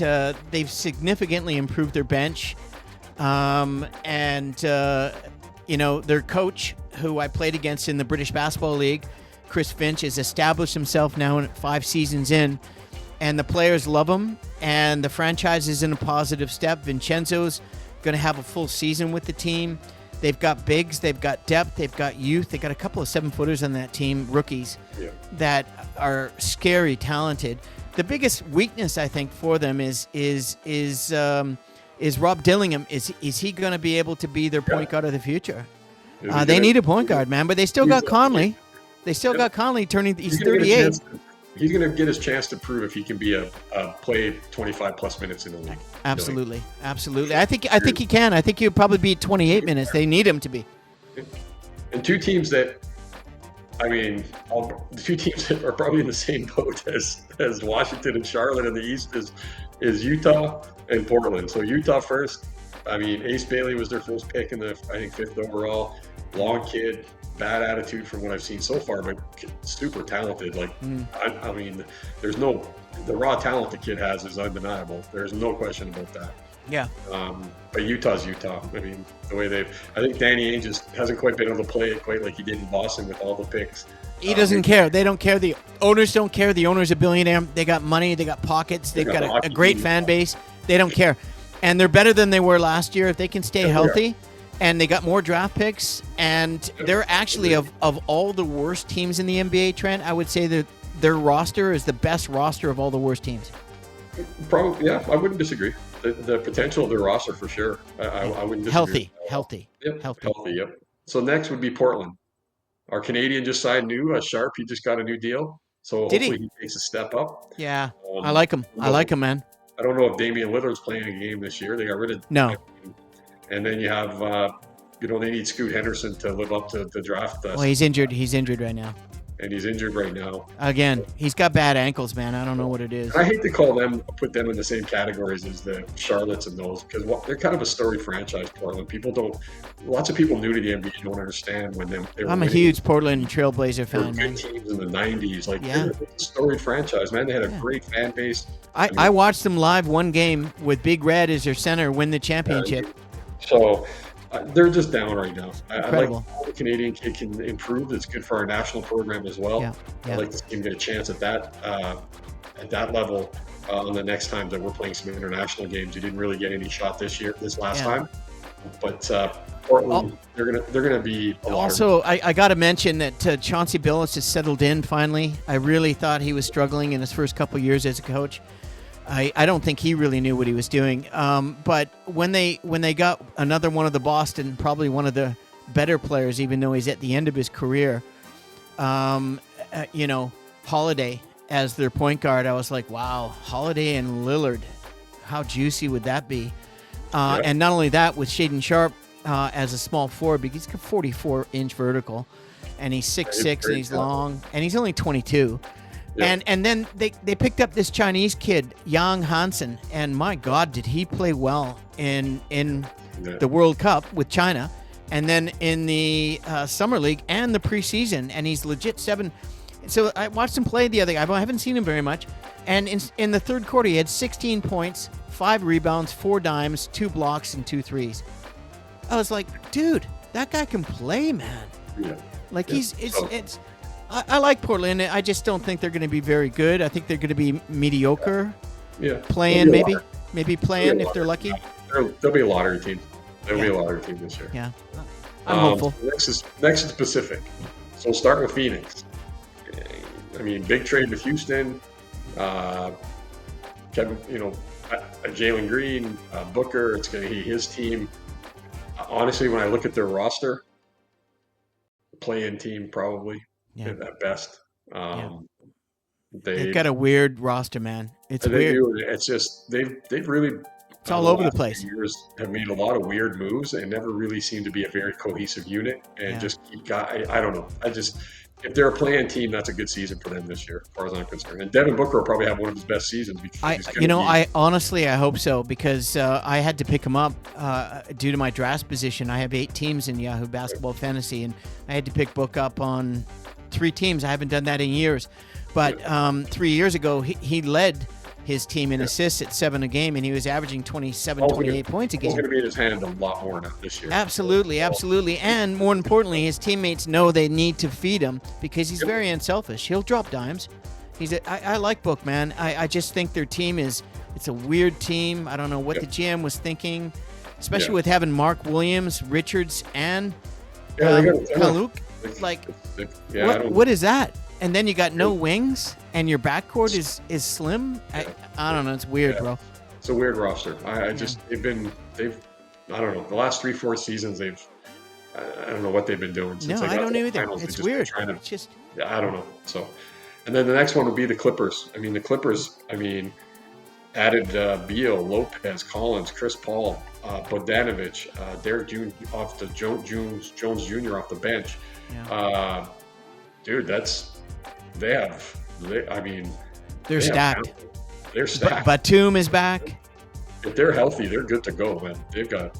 they've significantly improved their bench. Their coach, who I played against in the British Basketball League, Chris Finch, has established himself now in 5 seasons in, and the players love him, and the franchise is in a positive step. Vincenzo's going to have a full season with the team. They've got bigs, they've got depth, they've got youth. They got a couple of 7-footers on that team, rookies, that are scary talented. The biggest weakness I think for them is Rob Dillingham. Is he going to be able to be their point guard of the future? They need a point guard, man, but they still got Conley. They still got Conley turning. He's 38. He's going to get his chance to prove if he can be play 25 plus minutes in the league. Absolutely. I think he can. I think he'll probably be 28 minutes. They need him to be. And two teams that, the two teams that are probably in the same boat as Washington and Charlotte in the East is Utah and Portland. So Utah first. I mean, Ace Bailey was their first pick in the 5th overall. Long kid, bad attitude from what I've seen so far, but super talented. The raw talent the kid has is undeniable. There's no question about that. Yeah. But Utah's Utah. I mean, the way I think Danny Ainge just hasn't quite been able to play it quite like he did in Boston with all the picks. He doesn't care. They don't care. The owners don't care. The owner's a billionaire. They got money. They got pockets. They've got a great fan base. They don't care. And they're better than they were last year if they can stay healthy. And they got more draft picks. And they're actually, of all the worst teams in the NBA, Trent, I would say that their roster is the best roster of all the worst teams. Probably, yeah. I wouldn't disagree. The potential of their roster for sure. I wouldn't disagree. Healthy. Yep. Healthy. Yep. So next would be Portland. Our Canadian just signed Sharp. He just got a new deal. So hopefully he takes a step up. Yeah. I like him. Man. I don't know if Damian Lillard's playing a game this year. They got rid of No. And then you have, they need Scoot Henderson to live up to the draft. Well, he's injured. He's injured right now. And he's injured right now. Again, he's got bad ankles, man. I don't know what it is. And I hate to put them in the same categories as the Charlottes and those, because they're kind of a storied franchise, Portland. Lots of people new to the NBA don't understand when they were I'm a huge Portland Trailblazer fan, man. Good teams in the 90s. They're a storied franchise, man. They had a great fan base. I watched them live one game with Big Red as their center win the championship. So they're just down right now. Incredible. I like the Canadian kid can improve. It's good for our national program as well. Yeah. I'd like to see him get a chance at that level on the next time that we're playing some international games. He didn't really get any shot this last time. But Portland, they're gonna be alarmed. Also, I got to mention that Chauncey Billups has settled in finally. I really thought he was struggling in his first couple years as a coach. I don't think he really knew what he was doing. But when they got another one of the Boston, probably one of the better players, even though he's at the end of his career, Holiday as their point guard, I was like, wow, Holiday and Lillard, how juicy would that be? And not only that, with Shaden Sharp as a small forward, because he's got 44-inch vertical, and he's 6'6", and he's long, and he's only 22. Yeah. And then they picked up this Chinese kid, Yang Hansen, and my God, did he play well in the World Cup with China, and then in the Summer League and the preseason, and he's legit 7. So I watched him play the other day. I haven't seen him very much. And in the third quarter, he had 16 points, 5 rebounds, 4 dimes, 2 blocks, and 2 threes. I was like, dude, that guy can play, man. Yeah. Like I like Portland. I just don't think they're going to be very good. I think they're going to be mediocre. Yeah. Playing maybe playing if they're lucky. They'll be a lottery team. They'll be a lottery team this year. Yeah. I'm hopeful. Next is Pacific. So we'll start with Phoenix. I mean, big trade with Houston. Kevin, Jalen Green, Booker. It's going to be his team. Honestly, when I look at their roster, play-in team probably at best. They've got a weird roster, man. It's weird. It's just they've really. It's all over the place. Years have made a lot of weird moves and never really seemed to be a very cohesive unit. And just I don't know. If they're a play-in team, that's a good season for them this year, as far as I'm concerned. And Devin Booker will probably have one of his best seasons. I honestly hope so, because I had to pick him up due to my draft position. I have 8 teams in Yahoo Basketball Fantasy, and I had to pick Book up on 3 teams. I haven't done that in years. But 3 years ago, he led his team in assists at 7 a game, and he was averaging 27, 28 points a game. He's going to be in his hand a lot more now this year. Absolutely. And more importantly, his teammates know they need to feed him, because he's very unselfish. He'll drop dimes. I like Book, man. I just think their team it's a weird team. I don't know what the GM was thinking, especially with having Mark Williams, Richards, and Kaluk. What is that? And then you got no wings, and your backcourt is slim. I don't know. It's weird, bro. It's a weird roster. I don't know. The last 3-4 seasons, I don't know what they've been doing. Since I don't know either. Finals. It's weird. It's just. I don't know. So, and then the next one would be the Clippers. I mean, the Clippers. Added Bale, Lopez, Collins, Chris Paul, Bogdanovich, Derek Jones Jr. off the bench. Yeah. Dude, they're stacked. They're stacked. Batum is back. If they're healthy, they're good to go, man. They've got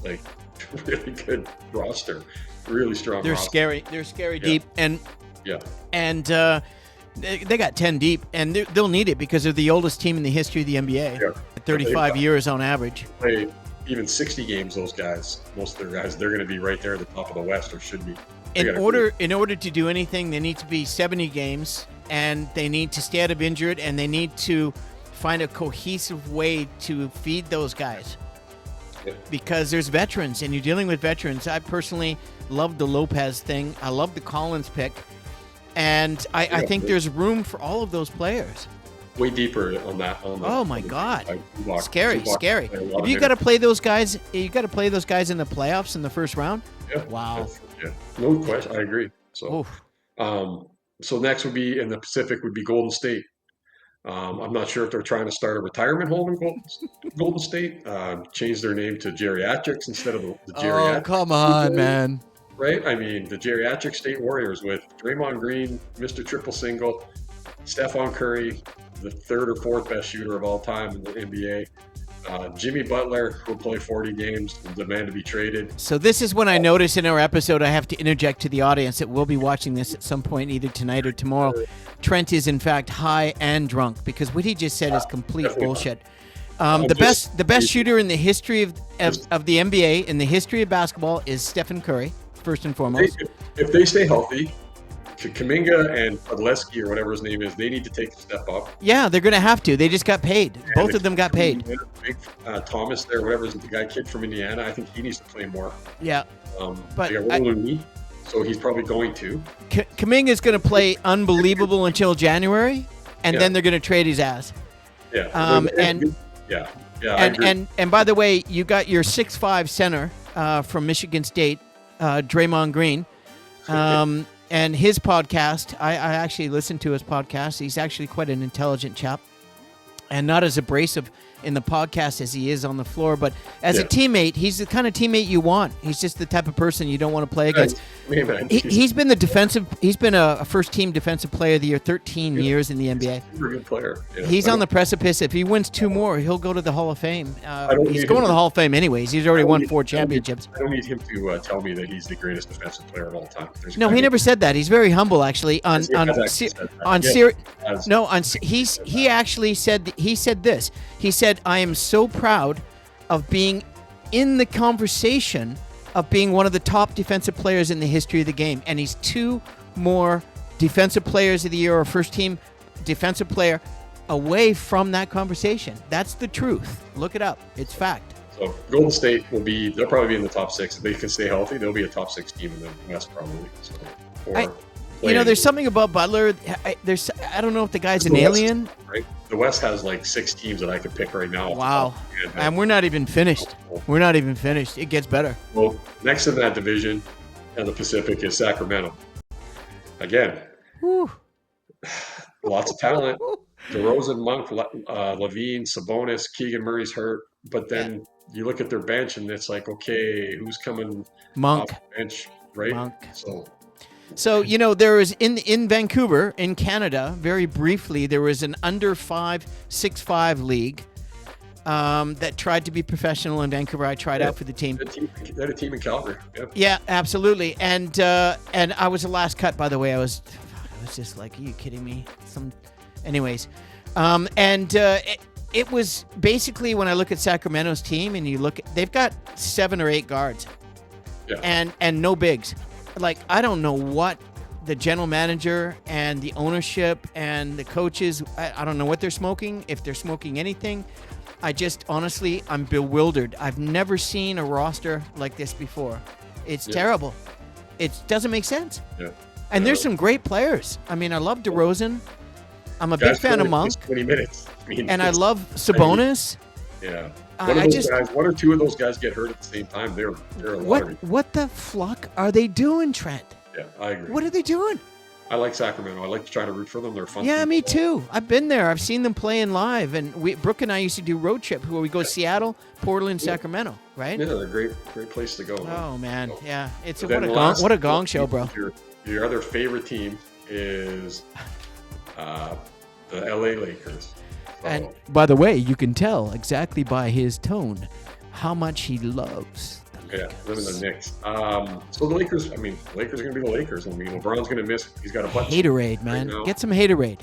really good roster, really strong. They're roster. scary. They're scary deep, and they got 10 deep, and they'll need it because they're the oldest team in the history of the NBA. Yeah. 35 years on average. Play even 60 games. Those guys, most of their guys, they're going to be right there at the top of the West, or should be. In order to do anything, they need to be 70 games, and they need to stay out of injured, and they need to find a cohesive way to feed those guys. Yeah. Because there's veterans, and you're dealing with veterans. I personally love the Lopez thing. I love the Collins pick, and I think there's room for all of those players. Way deeper on that. Oh my God, scary. If you got to play those guys, you got to play those guys in the playoffs in the first round. Yeah. Wow. Yeah. No question. I agree. So, so next would be in the Pacific would be Golden State. I'm not sure if they're trying to start a retirement home in Golden State. Change their name to geriatrics instead of the geriatrics. Oh, come on, man. Right? I mean, the geriatric State Warriors with Draymond Green, Mr. Triple Single, Stephon Curry, the 3rd or 4th best shooter of all time in the NBA. Jimmy Butler, who will play 40 games, and demand to be traded. So this is when I notice in our episode, I have to interject to the audience that will be watching this at some point, either tonight or tomorrow. Trent is in fact high and drunk, because what he just said is complete bullshit. The best shooter in the history of the NBA, in the history of basketball, is Stephen Curry, first and foremost. If they stay healthy, Kuminga and Podleski, or whatever his name is, they need to take a step up. Yeah, they're going to have to. They just got paid. Both of them got paid. Big Thomas there, whatever is the kid from Indiana, I think he needs to play more. Yeah. But Looney, so he's probably going to. Kuminga is going to play unbelievable until January, and then they're going to trade his ass. Yeah. And yeah. I agree. and by the way, you got your 6'5" center from Michigan State, Draymond Green. And his podcast, I actually listened to his podcast. He's actually quite an intelligent chap, and not as abrasive in the podcast as he is on the floor. But as a teammate, he's the kind of teammate you want. He's just the type of person you don't want to play against. He's been He's been a first-team defensive player of the year 13 years in the NBA. He's a super good player. Yeah. He's on the precipice. If he wins 2 more, he'll go to the Hall of Fame. He's going to the Hall of Fame anyways. He's already won 4 championships. I don't need him to tell me that he's the greatest defensive player of all time. No, he never said that. He's very humble, actually. He actually said this. He said, "I am so proud of being in the conversation of being one of the top defensive players in the history of the game." And he's 2 more defensive players of the year or first team defensive player away from that conversation. That's the truth. Look it up. It's fact. So Golden State they'll probably be in the top 6. If they can stay healthy, they'll be a top 6 team in the West probably. So, there's something about Butler. I don't know if the guy's an alien. Right? The West has like 6 teams that I could pick right now. Wow. And we're not even finished. It gets better. Well, next in that division in the Pacific is Sacramento. Again, lots of talent. DeRozan, Monk, Levine, Sabonis, Keegan Murray's hurt. But then you look at their bench and it's like, okay, who's coming Monk. off the bench, right? Monk. So there was in Vancouver, in Canada, very briefly, there was an under 6'5" league that tried to be professional in Vancouver. I tried out for the team. They had a team in Calgary. Yeah, absolutely. And I was the last cut, by the way. I was just like, are you kidding me? Anyways, it was basically when I look at Sacramento's team and they've got 7 or 8 guards, and no bigs. Like, I don't know what the general manager and the ownership and the coaches, I don't know what they're smoking, if they're smoking anything. Honestly, I'm bewildered. I've never seen a roster like this before. It's terrible. It doesn't make sense. Yeah. And there's some great players. I mean, I love DeRozan. I'm a big fan of Monk. 20 minutes. I love Sabonis. Yeah. One or 2 of those guys get hurt at the same time. They're a lottery. What the fuck are they doing, Trent? Yeah, I agree. What are they doing? I like Sacramento. I like to try to root for them. They're fun. Yeah, me too. I've been there. I've seen them playing live. And Brooke and I used to do road trip where we go to Seattle, Portland, Sacramento, right? Yeah, they're a great place to go. Oh, man. So, yeah. What a gong show, bro. Your other favorite team is the LA Lakers. And by the way, you can tell exactly by his tone how much he loves the Lakers. Yeah, living the Knicks. So the Lakers are going to be the Lakers. I mean, LeBron's going to miss. He's got a bunch. Haterade, man. Right, get some haterade.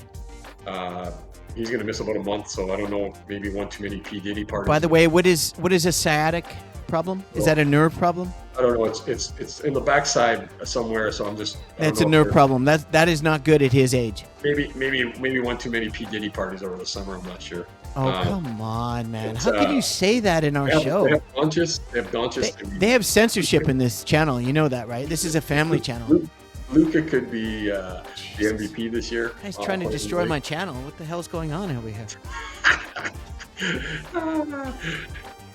He's going to miss about a month, so I don't know. Maybe one too many P. Diddy parties. By the way, what is a sciatic problem? Is that a nerve problem? I don't know. It's in the backside somewhere. So I'm just. It's a nerve problem. That is not good at his age. Maybe one too many P. Diddy parties over the summer. I'm not sure. Oh, come on, man. How can you say that in our show? They have Doncic. They have censorship in this channel. You know that, right? This is a family channel. Luka could be the MVP this year. Guy's trying to destroy my channel. What the hell's going on over here?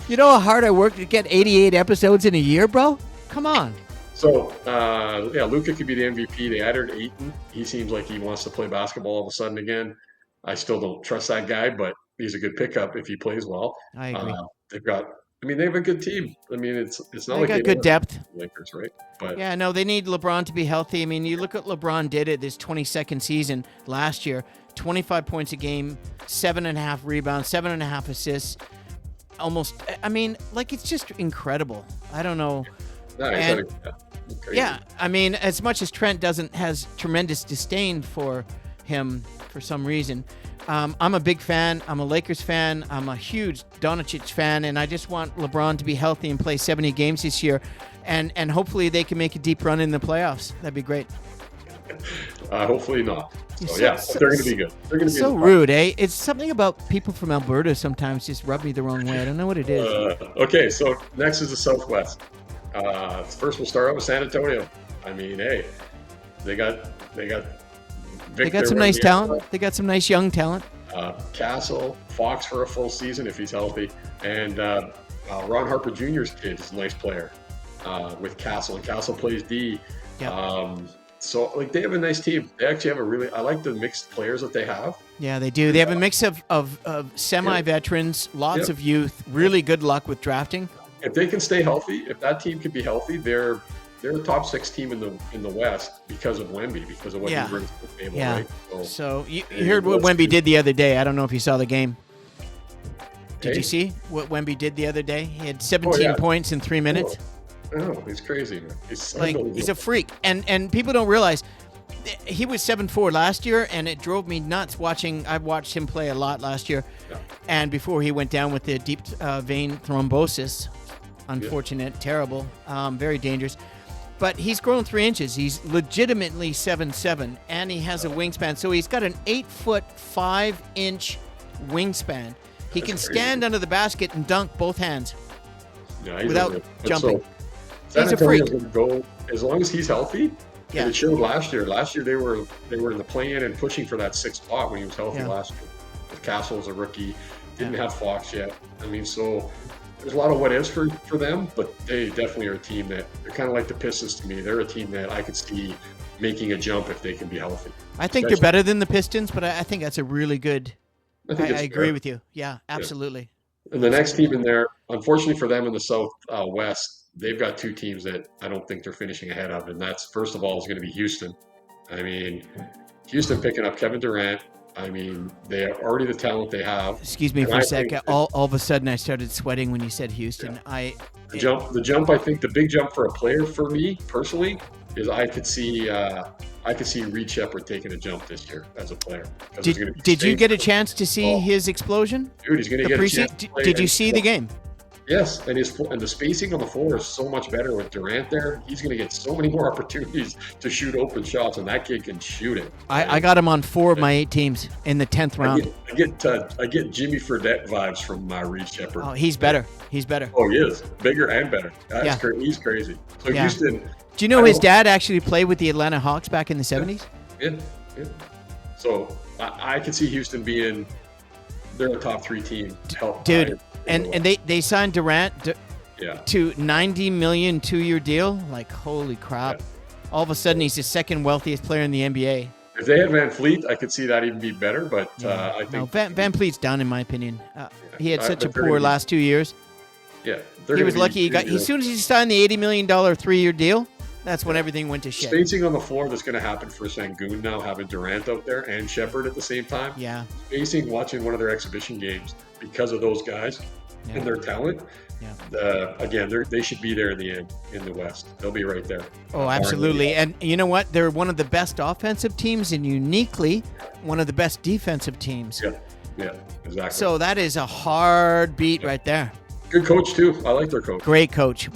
You know how hard I worked to get 88 episodes in a year, bro? Come on. So, Luka could be the MVP. They added Ayton. He seems like he wants to play basketball all of a sudden again. I still don't trust that guy, but he's a good pickup if he plays well. I agree. They have a good team. I mean, it's not like they got good depth. Lakers, right? But yeah, no, they need LeBron to be healthy. I mean, you look at LeBron did it this 22nd season last year, 25 points a game, 7.5 rebounds, 7.5 assists. Almost, I mean, like, it's just incredible. I don't know. Yeah, I mean, as much as Trent has tremendous disdain for him for some reason, I'm a big fan. I'm a Lakers fan. I'm a huge Doncic fan, and I just want LeBron to be healthy and play 70 games this year, and hopefully they can make a deep run in the playoffs. That'd be great. Hopefully not. So, they're going to be good. They're going to be so rude, eh? It's something about people from Alberta sometimes just rub me the wrong way. I don't know what it is. Okay, so next is the Southwest. First, we'll start out with San Antonio. I mean, hey, they got some nice talent. They got some nice young talent. Castle, Fox for a full season if he's healthy, and Ron Harper Jr.'s kid is a nice player with Castle, and Castle plays D. Yeah. So like they have a nice team. They actually have I like the mixed players that they have. Yeah, they do. They have a mix of semi-veterans, lots of youth, really good luck with drafting. If they can stay healthy, if that team can be healthy, they're a top 6 team in the West because of Wemby, because of what he brings to the table, right? So you heard what Wemby did the other day. I don't know if you saw the game. Did you see what Wemby did the other day? He had 17 points in 3 minutes. Oh, he's crazy, man. He's a freak. And people don't realize he was 7'4" last year, and it drove me nuts watching. I watched him play a lot last year. Yeah. And before he went down with the deep vein thrombosis, unfortunate, terrible, very dangerous. But he's grown 3 inches. He's legitimately 7'7", and he has a wingspan. So he's got an 8'5" wingspan. He can stand under the basket and dunk both hands without jumping. He's a freak. Go, as long as he's healthy. Yeah. And it showed last year. Last year they were in the play-in and pushing for that 6th spot when he was healthy last year. Castle was a rookie, didn't have Fox yet. I mean, so there's a lot of what ifs for them, but they definitely are a team that they're kind of like the Pistons to me. They're a team that I could see making a jump if they can be healthy. I think they're better than the Pistons, but I think that's a really good. I agree with you. Yeah, absolutely. Yeah. And the next team in there, unfortunately for them in the South West, they've got 2 teams that I don't think they're finishing ahead of, and that's first of all is going to be Houston. I mean, Houston picking up Kevin Durant. I mean, they are already the talent they have. Excuse me for a second. All of a sudden, I started sweating when you said Houston. Yeah. The jump. I think the big jump for a player for me personally is I could see Reed Shepherd taking a jump this year as a player. Did you get a chance to see his explosion? Dude, he's going to get a chance to play. Did you see the game? Yes, and the spacing on the floor is so much better with Durant there. He's going to get so many more opportunities to shoot open shots, and that kid can shoot it. I got him on 4 of my 8 teams in the 10th round. I get Jimmy Fredette vibes from Reed Shepherd. Oh, he's better. He's better. Oh, he is bigger and better. He's crazy. So Houston. Do you know his dad actually played with the Atlanta Hawks back in the 70s? Yeah. So I can see Houston being they're a top 3 team to help. Dude. And they signed Durant to $90 million 2-year deal. Like, holy crap! Yeah. All of a sudden, he's the 2nd wealthiest player in the NBA. If they had Van Fleet, I could see that even be better. But I think Van Fleet's done, in my opinion. He had such a poor last 2 years. Yeah, he was lucky. He got as soon as he signed the $80 million 3-year deal. That's when everything went to shit. Spacing on the floor that's going to happen for Sengun now, having Durant out there and Shepherd at the same time. Yeah. Spacing, watching one of their exhibition games because of those guys and their talent. Yeah. Again, they should be there in the end in the West. They'll be right there. Oh, absolutely. And you know what? They're one of the best offensive teams and uniquely one of the best defensive teams. Yeah, exactly. So that is a hard beat right there. Good coach too. I like their coach. Great coach.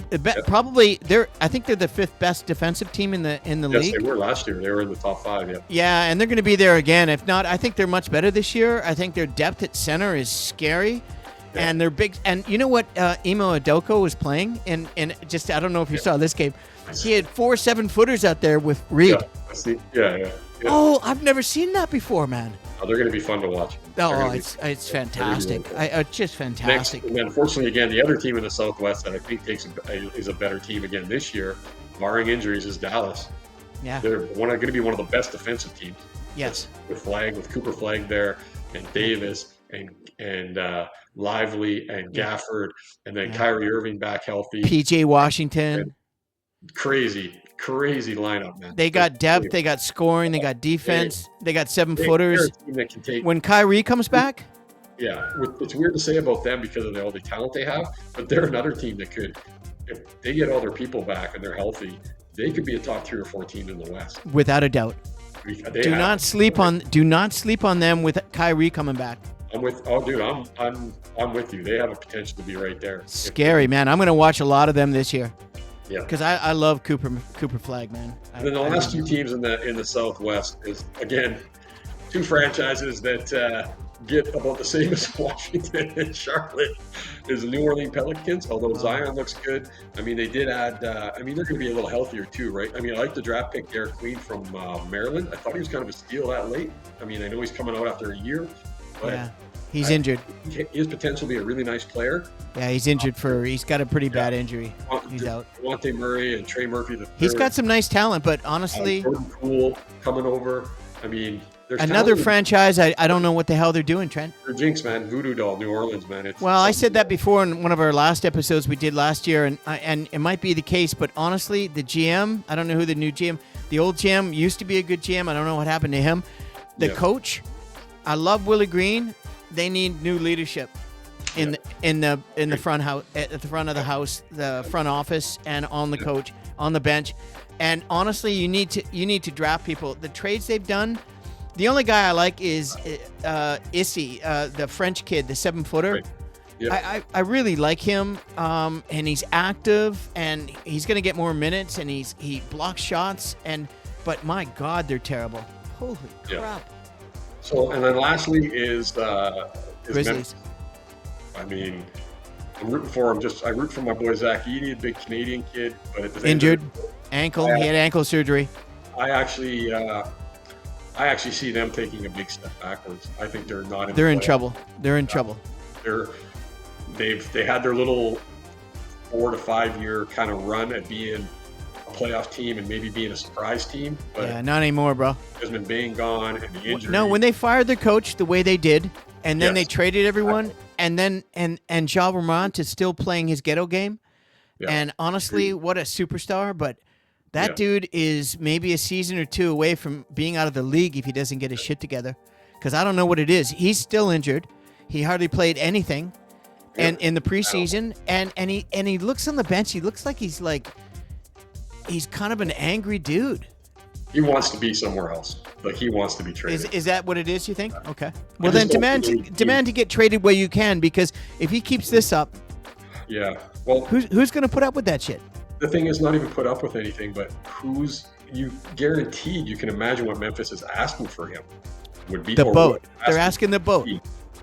Probably I think they're the 5th best defensive team in the league. Yes, they were last year. They were in the top 5. Yeah. Yeah, and they're going to be there again. If not, I think they're much better this year. I think their depth at center is scary. Yeah. And they're big. And you know what? Imo Adoko was playing, and just I don't know if you saw this game. He had 4 7-footers out there with Reed. Yeah. Oh, I've never seen that before, man. Oh, they're going to be fun to watch. Oh, it's fantastic. It's just fantastic. And unfortunately, again, the other team in the Southwest that I think is a better team again this year, barring injuries, is Dallas. Yeah, they're going to be one of the best defensive teams. Yes, with Cooper Flag there, and Davis, and Lively, and Gafford, and then Kyrie Irving back healthy. PJ Washington. Crazy lineup, man. They got depth, they got scoring, they got defense, they got 7-footers. When Kyrie comes back? Yeah, it's weird to say about them because of all the talent they have, but they're another team that could, if they get all their people back and they're healthy, they could be a top 3 or 4 team in the West. Without a doubt. Do not sleep on them with Kyrie coming back. I'm with you. They have a potential to be right there. Scary, man. I'm going to watch a lot of them this year. Yeah, because I love Cooper Flag, man. And then the last 2 teams in the Southwest is again 2 franchises that get about the same as Washington and Charlotte. Is the New Orleans Pelicans. Although Zion looks good, I mean they did add. They're going to be a little healthier too, right? I mean I like the draft pick Derek Queen from Maryland. I thought he was kind of a steal that late. I mean I know he's coming out after a year, But Yeah. He's injured. he has potential to be a really nice player. Yeah, he's injured he's got a pretty bad injury. He's out. Devontae Murray and Trey Murphy. He's got some nice talent, but honestly, Jordan Poole coming over. I mean, there's another talent. franchise. I don't know what the hell they're doing, Trent. They're jinx, man. Voodoo doll, New Orleans, man. Well, I said that before in one of our last episodes we did last year, and it might be the case, but honestly, the GM, I don't know who the new GM, the old GM used to be a good GM. I don't know what happened to him. The coach, I love Willie Green. They need new leadership in the front house, at the front of the house, the front office, and on the coach, on the bench. And honestly, you need to draft people. The trades they've done, the only guy I like is Issy, the French kid, the 7-footer. Right. Yep. I really like him, and he's active, and he's going to get more minutes, and he blocks shots, but my God, they're terrible. Holy crap! So, and then lastly is Grizzlies. Memphis. I mean, I'm rooting for him. I root for my boy Zach Edey, a big Canadian kid, but at the injured ankle. He had ankle surgery. I actually see them taking a big step backwards. I think they're not. They're in trouble. They're in trouble. They had their little 4 to 5 year kind of run at being a playoff team and maybe being a surprise team. But yeah, not anymore, bro. Desmond Bain gone and the injury. No, when they fired their coach the way they did, and then they traded everyone, and then and Ja Morant is still playing his ghetto game. Yeah. And honestly, what a superstar! But that dude is maybe a season or two away from being out of the league if he doesn't get his shit together. Because I don't know what it is. He's still injured. He hardly played anything, and in the preseason, and he looks on the bench. He looks like he's kind of an angry dude. He wants to be somewhere else. Like he wants to be traded. Is that what it is? You think? Okay. Well, then demand to get traded where you can, because if he keeps this up, well, who's going to put up with that shit? The thing is, not even put up with anything, but you guaranteed you can imagine what Memphis is asking for him would be the boat. They're asking the boat.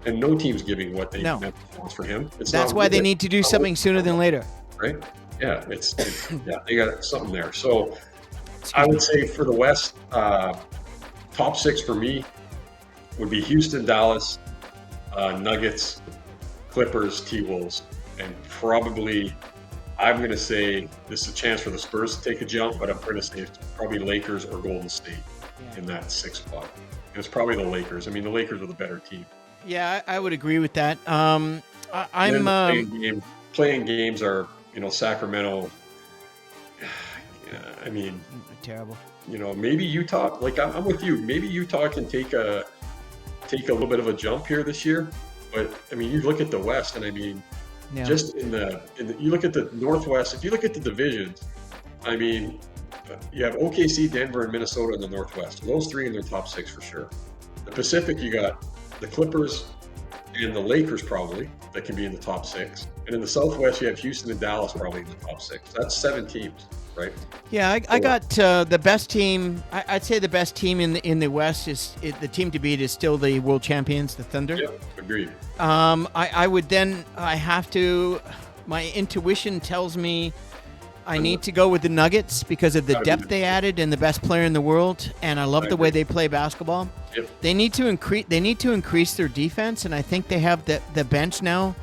And no team's giving what they Memphis wants for him. That's why they need to do something sooner than later. Right? Yeah, they got something there. So I would say for the West, top 6 for me would be Houston, Dallas, Nuggets, Clippers, T-Wolves, and probably I'm going to say this is a chance for the Spurs to take a jump, but I'm going to say it's probably Lakers or Golden State in that 6th spot. And it's probably the Lakers. I mean, the Lakers are the better team. Yeah, I would agree with that. Playing games are, Sacramento. I mean, terrible. Maybe Utah. Like I'm with you. Maybe Utah can take a little bit of a jump here this year. But I mean, you look at the West, and I mean, just in the you look at the Northwest. If you look at the divisions, I mean, you have OKC, Denver, and Minnesota in the Northwest. Those 3 in their top 6 for sure. The Pacific, you got the Clippers and the Lakers probably that can be in the top 6. And in the Southwest, you have Houston and Dallas probably in the top 6. That's 7 teams, right? Yeah, I got the best team. I'd say the best team in the West is the team to beat is still the world champions, the Thunder. Yeah, agreed. I have to. My intuition tells me I need to go with the Nuggets because of the depth they added and the best player in the world, and I love the way they play basketball. Yep. They need to increase their defense, and I think they have the bench now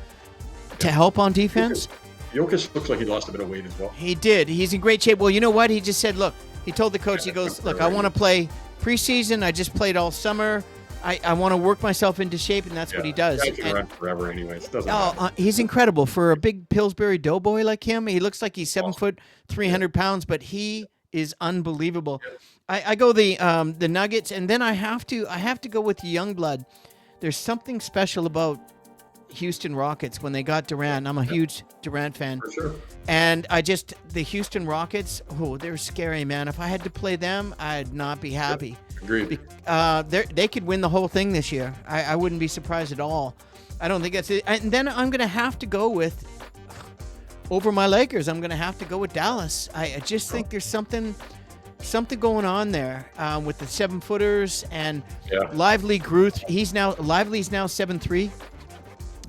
to help on defense. Jokic looks like he lost a bit of weight as well. He did. He's in great shape. Well, you know what? He just said, look, he told the coach, he goes, look, I want to play preseason. I just played all summer. I want to work myself into shape, and that's what he does. He can run forever anyways. It doesn't matter. He's incredible. For a big Pillsbury doughboy like him, he looks like he's 7 foot, 300 pounds, but he is unbelievable. I go the Nuggets, and then I have to go with the young blood. There's something special about Houston Rockets when they got Durant. I'm a huge Durant fan. For sure. And the Houston Rockets, they're scary, man. If I had to play them, I'd not be happy. Agreed. They could win the whole thing this year. I wouldn't be surprised at all. I don't think that's it. And then I'm going to have to go with, over my Lakers, I'm going to have to go with Dallas. I just think there's something going on there with the 7-footers and Lively grew. Lively's now 7'3".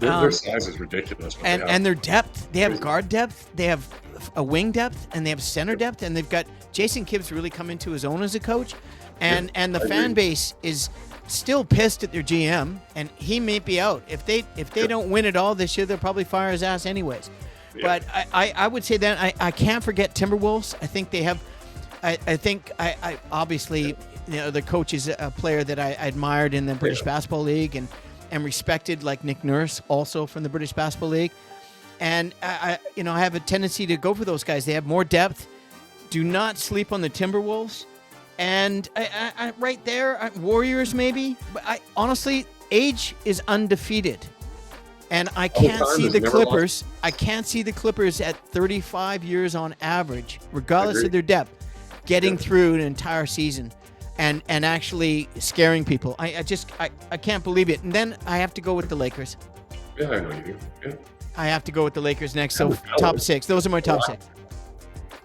Their size is ridiculous. And their depth. They have guard depth. They have a wing depth, and they have center depth, and they've got Jason Kidd's really come into his own as a coach, and the fan base is still pissed at their GM, and he may be out. If they don't win it all this year, they'll probably fire his ass anyways. Yeah. But I would say that I can't forget Timberwolves. I think they have. I think I obviously, the coach is a player that I admired in the British Basketball League and respected, like Nick Nurse, also from the British Basketball League. And I have a tendency to go for those guys. They have more depth. Do not sleep on the Timberwolves. And I right there, Warriors maybe. But honestly, age is undefeated. And I can't see the Clippers. I can't see the Clippers at 35 years on average, regardless of their depth, getting through an entire season and actually scaring people. I can't believe it. And then I have to go with the Lakers. Yeah, I know you do. Yeah. I have to go with the Lakers next. So top 6. Those are my top 6.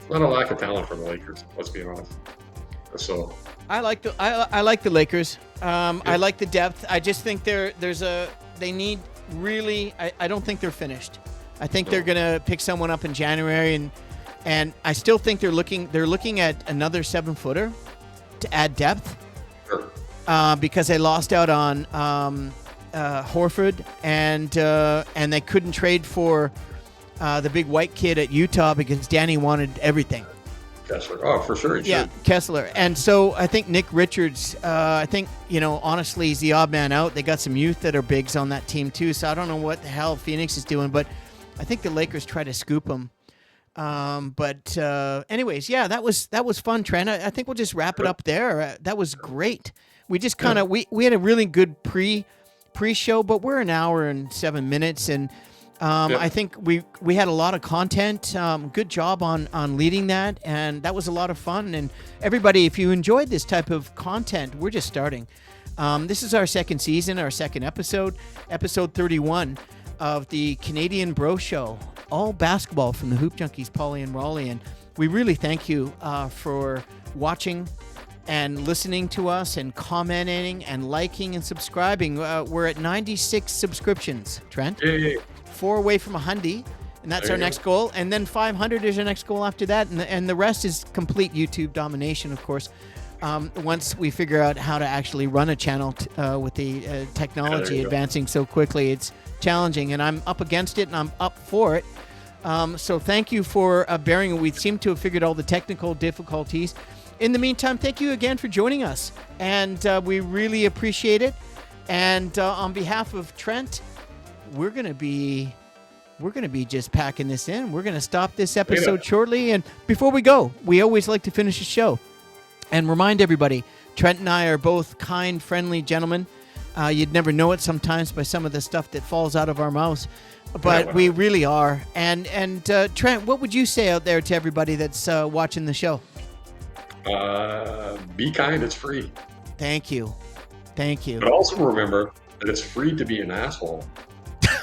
Not a lack of talent from the Lakers. Let's be honest. So I like the Lakers. I like the depth. I just think they need really. I don't think they're finished. I think they're gonna pick someone up in January, and I still think they're looking at another 7-footer to add depth. Sure. Because they lost out on Horford, and they couldn't trade for the big white kid at Utah because Danny wanted everything. Kessler. Oh, for sure. Kessler. And so I think Nick Richards, honestly, he's the odd man out. They got some youth that are bigs on that team too, so I don't know what the hell Phoenix is doing, but I think the Lakers try to scoop them. Anyways, yeah, that was fun, Trent. I think we'll just wrap it up there. That was great. We just kind of we had a really good pre-show, but we're an hour and 7 minutes, and I think we had a lot of content. Good job on leading that, and that was a lot of fun. And everybody, if you enjoyed this type of content, we're just starting. This is our second season, our second episode 31 of the Canadian Bro Show, all basketball from the Hoopjunkies, Pauly and Rowley. And we really thank you for watching and listening to us and commenting and liking and subscribing. We're at 96 subscriptions, Trent. Yeah. 4 away from 100, and that's our next goal. And then 500 is our next goal after that, and the rest is complete YouTube domination, of course. Once we figure out how to actually run a channel with the technology advancing so quickly, it's challenging, and I'm up against it, and I'm up for it. So thank you for bearing. We seem to have figured all the technical difficulties. In the meantime, thank you again for joining us, and we really appreciate it. And on behalf of Trent, we're gonna be just packing this in. We're gonna stop this episode shortly. And before we go, we always like to finish the show and remind everybody, Trent and I are both kind, friendly gentlemen. You'd never know it sometimes by some of the stuff that falls out of our mouths, but we really are. And Trent, what would you say out there to everybody that's watching the show? Be kind. It's free. Thank you. But also remember that it's free to be an asshole.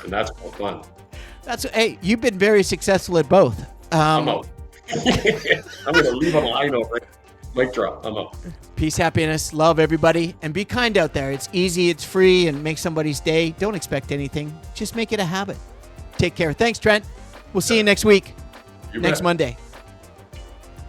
And that's more fun. Hey, you've been very successful at both. I'm out. I'm going to leave a line over it. Mic drop. I'm out. Peace, happiness, love, everybody. And be kind out there. It's easy, it's free, and make somebody's day. Don't expect anything. Just make it a habit. Take care. Thanks, Trent. We'll see you next week. Next Monday.